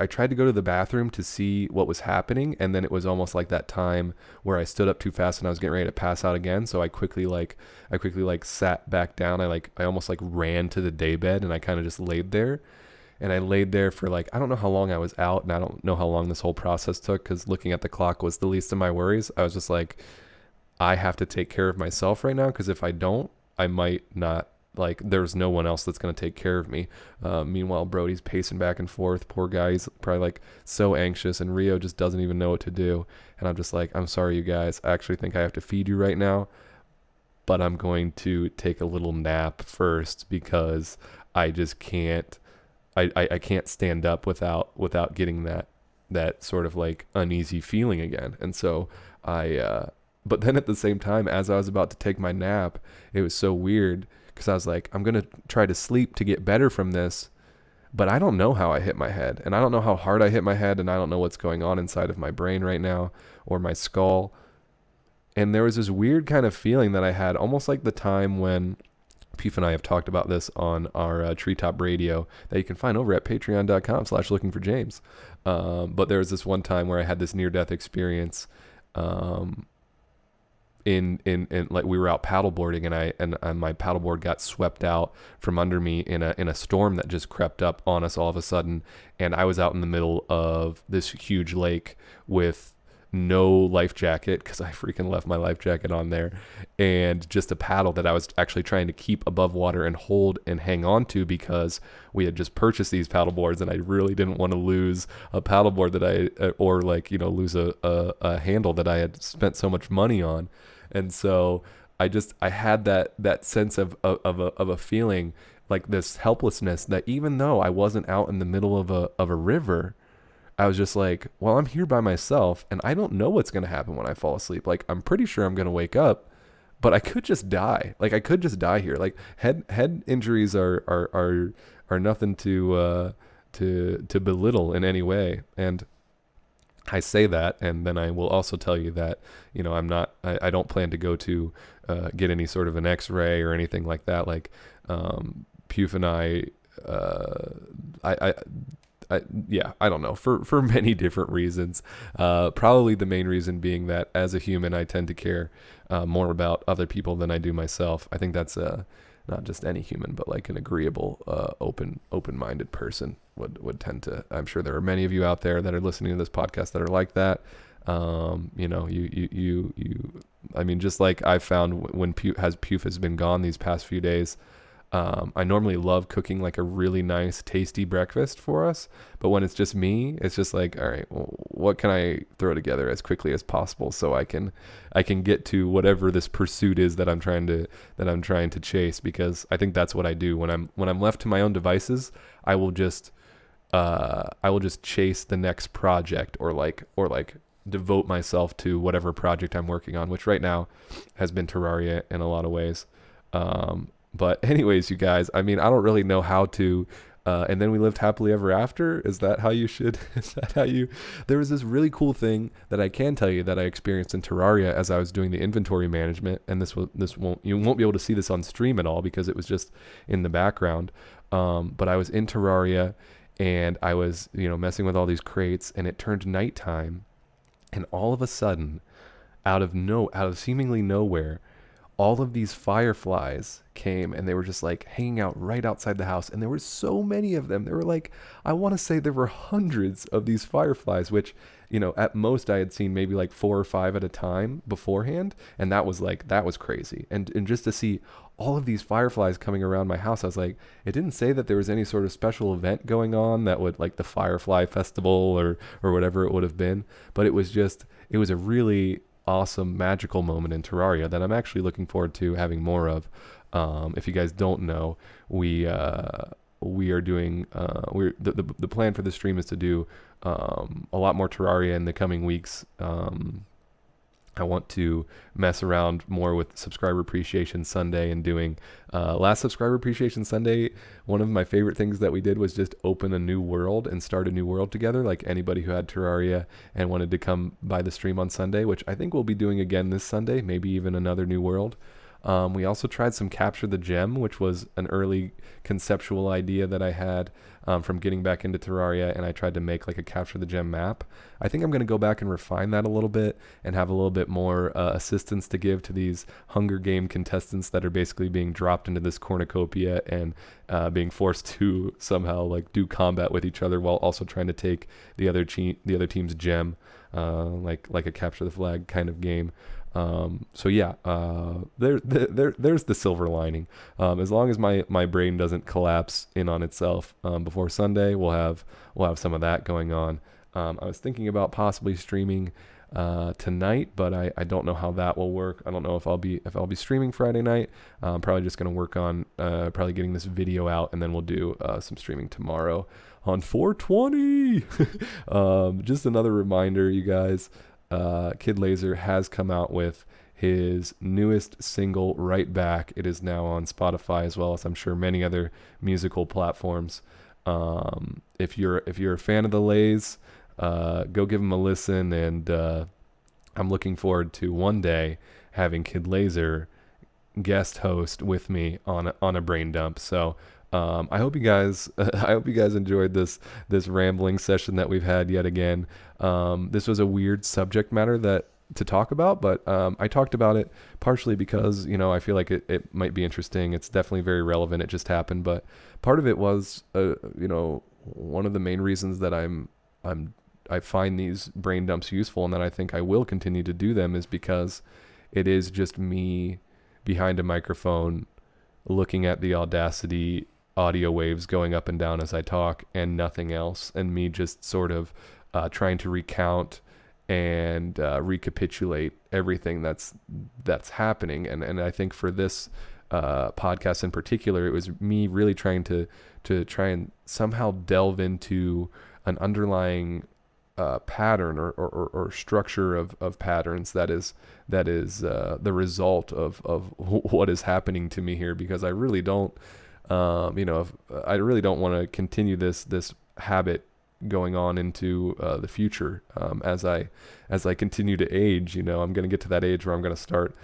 [SPEAKER 3] tried to go to the bathroom to see what was happening, and then it was almost like that time where I stood up too fast and I was getting ready to pass out again. So I quickly sat back down. I almost like ran to the daybed, and I kind of just laid there. And I laid there for I don't know how long I was out, and I don't know how long this whole process took, because looking at the clock was the least of my worries. I was just like, I have to take care of myself right now, because if I don't, I might not. There's no one else that's going to take care of me. Meanwhile, Brody's pacing back and forth. Poor guy, he's probably so anxious, and Rio just doesn't even know what to do. And I'm just like, I'm sorry, you guys. I actually think I have to feed you right now, but I'm going to take a little nap first, because I just can't. I can't stand up without getting that sort of uneasy feeling again. And so but then at the same time, as I was about to take my nap, it was so weird, because I was like, I'm going to try to sleep to get better from this, but I don't know how I hit my head, and I don't know how hard I hit my head, and I don't know what's going on inside of my brain right now, or my skull. And there was this weird kind of feeling that I had, almost like the time when Peef and I have talked about this on our Treetop Radio that you can find over at patreon.com/lookingforjames. But there was this one time where I had this near-death experience, in we were out paddleboarding, and my paddleboard got swept out from under me in a storm that just crept up on us all of a sudden, and I was out in the middle of this huge lake with no life jacket, because I freaking left my life jacket on there, and just a paddle that I was actually trying to keep above water and hold and hang on to, because we had just purchased these paddleboards, and I really didn't want to lose a paddleboard lose a handle that I had spent so much money on. And so I had that sense of a feeling, like this helplessness, that even though I wasn't out in the middle of a river, I was just like, well, I'm here by myself, and I don't know what's going to happen when I fall asleep. I'm pretty sure I'm going to wake up, but I could just die. I could just die here. Head injuries are nothing to belittle in any way. And I say that, and then I will also tell you that, I don't plan to go to get any sort of an X-ray or anything like that. Puf and I don't know, for many different reasons. Probably the main reason being that as a human, I tend to care more about other people than I do myself. I think that's not just any human, but an agreeable, open-minded person would tend to. I'm sure there are many of you out there that are listening to this podcast that are like that. I mean, just like I found when Puf has been gone these past few days, I normally love cooking like a really nice, tasty breakfast for us, but when it's just me, it's just like, all right, well, what can I throw together as quickly as possible so I can get to whatever this pursuit is that I'm trying to chase, because I think that's what I do when I'm left to my own devices. I will just chase the next project, or like devote myself to whatever project I'm working on, which right now has been Terraria in a lot of ways. But anyways, you guys, I mean, I don't really know how to, and then we lived happily ever after. Is that how you should, is that how you, there was this really cool thing that I can tell you that I experienced in Terraria as I was doing the inventory management. And you won't be able to see this on stream at all because it was just in the background. But I was in Terraria and I was, messing with all these crates, and it turned nighttime, and all of a sudden, out of seemingly nowhere, all of these fireflies came, and they were just like hanging out right outside the house. And there were so many of them. There were like, I want to say there were hundreds of these fireflies, which, at most I had seen maybe like 4 or 5 at a time beforehand. And that was crazy. And just to see all of these fireflies coming around my house, I was like, it didn't say that there was any sort of special event going on that would, like the Firefly Festival or whatever it would have been. But it was a really awesome magical moment in Terraria that I'm actually looking forward to having more of. If you guys don't know, we are doing the plan for the stream is to do a lot more Terraria in the coming weeks. I want to mess around more with Subscriber Appreciation Sunday and doing last Subscriber Appreciation Sunday. One of my favorite things that we did was just open a new world and start a new world together. Like anybody who had Terraria and wanted to come by the stream on Sunday, which I think we'll be doing again this Sunday, maybe even another new world. We also tried some Capture the Gem, which was an early conceptual idea that I had from getting back into Terraria, and I tried to make like a Capture the Gem map. I think I'm going to go back and refine that a little bit and have a little bit more assistance to give to these Hunger Game contestants that are basically being dropped into this cornucopia and being forced to somehow like do combat with each other while also trying to take the other team's gem, like a Capture the Flag kind of game. So yeah, there's the silver lining. As long as my brain doesn't collapse in on itself before Sunday, we'll have some of that going on. I was thinking about possibly streaming tonight, but I don't know how that will work. I don't know if I'll be streaming Friday night. I'm probably just gonna work on probably getting this video out, and then we'll do some streaming tomorrow on 420. Just another reminder, you guys. Kid Laser has come out with his newest single, Right Back. It is now on Spotify as well as I'm sure many other musical platforms. If you're a fan of the Lays, go give him a listen, and I'm looking forward to one day having Kid Laser guest host with me on a brain dump. So I hope you guys enjoyed this rambling session that we've had yet again. This was a weird subject matter to talk about, but I talked about it partially because I feel like it might be interesting. It's definitely very relevant. It just happened, but part of it was one of the main reasons that I find these brain dumps useful, and that I think I will continue to do them, is because it is just me behind a microphone looking at the Audacity audio waves going up and down as I talk, and nothing else, and me just sort of trying to recount and recapitulate everything that's happening. And I think for this podcast in particular, it was me really trying to try and somehow delve into an underlying pattern or structure of patterns that is the result of what is happening to me here, because I really don't I really don't want to continue this habit going on into the future. As I continue to age, I'm going to get to that age where I'm going to start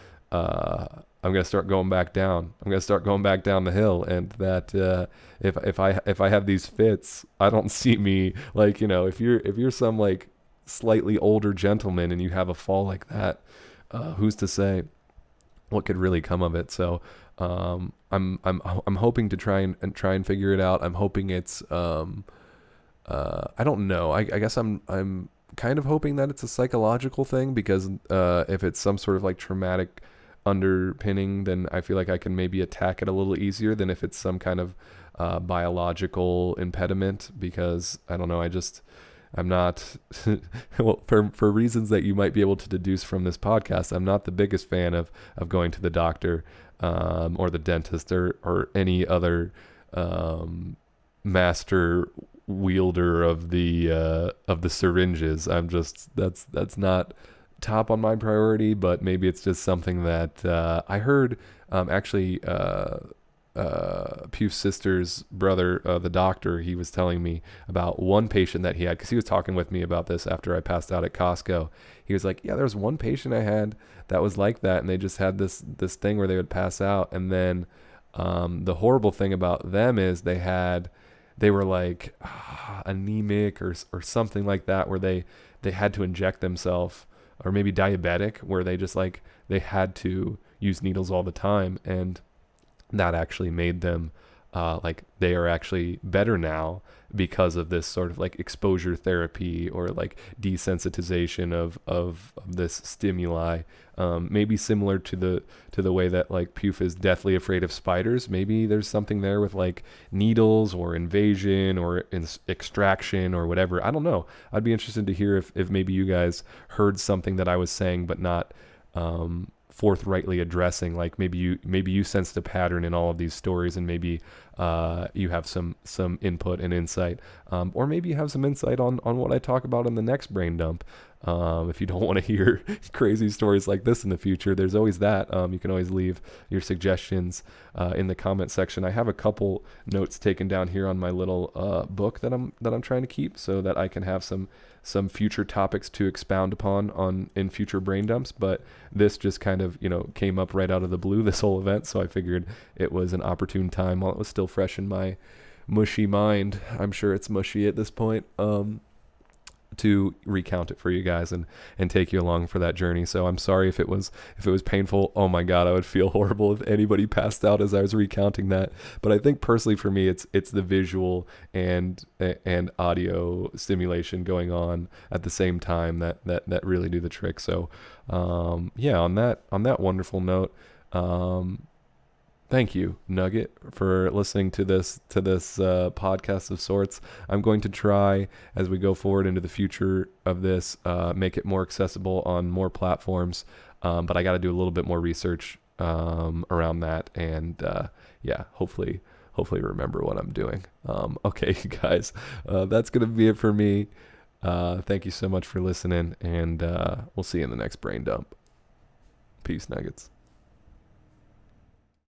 [SPEAKER 3] going back down. I'm going to start going back down the hill, and that if I have these fits, I don't see me like, if you're some like slightly older gentleman and you have a fall like that, who's to say what could really come of it? So I'm hoping to try and figure it out. I'm hoping it's I don't know. I guess I'm kind of hoping that it's a psychological thing, because if it's some sort of like traumatic underpinning, then I feel like I can maybe attack it a little easier than if it's some kind of biological impediment, because I don't know, I'm not, well, for reasons that you might be able to deduce from this podcast, I'm not the biggest fan of going to the doctor or the dentist or any other master wielder of the syringes. I'm just, that's not top on my priority, but maybe it's just something that I heard actually Pugh's sister's brother, the doctor, he was telling me about one patient that he had, because he was talking with me about this after I passed out at Costco. He was like, yeah, there was one patient I had that was like that, and they just had this thing where they would pass out, and then the horrible thing about them is they were like anemic or something like that, where they had to inject themselves, or maybe diabetic, where they just like they had to use needles all the time, and that actually made them like they are actually better now because of this sort of like exposure therapy or like desensitization of this stimuli. Maybe similar to the way that like Pugh is deathly afraid of spiders. Maybe there's something there with like needles or invasion or extraction or whatever. I don't know. I'd be interested to hear if maybe you guys heard something that I was saying but not forthrightly addressing. Like maybe you sensed a pattern in all of these stories, and maybe you have some input and insight, or maybe you have some insight on what I talk about in the next brain dump. If you don't want to hear crazy stories like this in the future, there's always that. You can always leave your suggestions in the comment section. I have a couple notes taken down here on my little book that I'm trying to keep, so that I can have some future topics to expound upon in future brain dumps. But this just kind of, came up right out of the blue, this whole event. So I figured it was an opportune time while it was still fresh in my mushy mind. I'm sure it's mushy at this point. To recount it for you guys and take you along for that journey. So I'm sorry if it was painful. Oh my God, I would feel horrible if anybody passed out as I was recounting that. But I think personally for me, it's the visual and audio stimulation going on at the same time that really do the trick. So yeah, on that wonderful note, thank you, Nugget, for listening to this podcast of sorts. I'm going to try, as we go forward into the future of this, make it more accessible on more platforms. But I got to do a little bit more research around that, and yeah, hopefully remember what I'm doing. Okay, guys, that's gonna be it for me. Thank you so much for listening, and we'll see you in the next brain dump. Peace, Nuggets.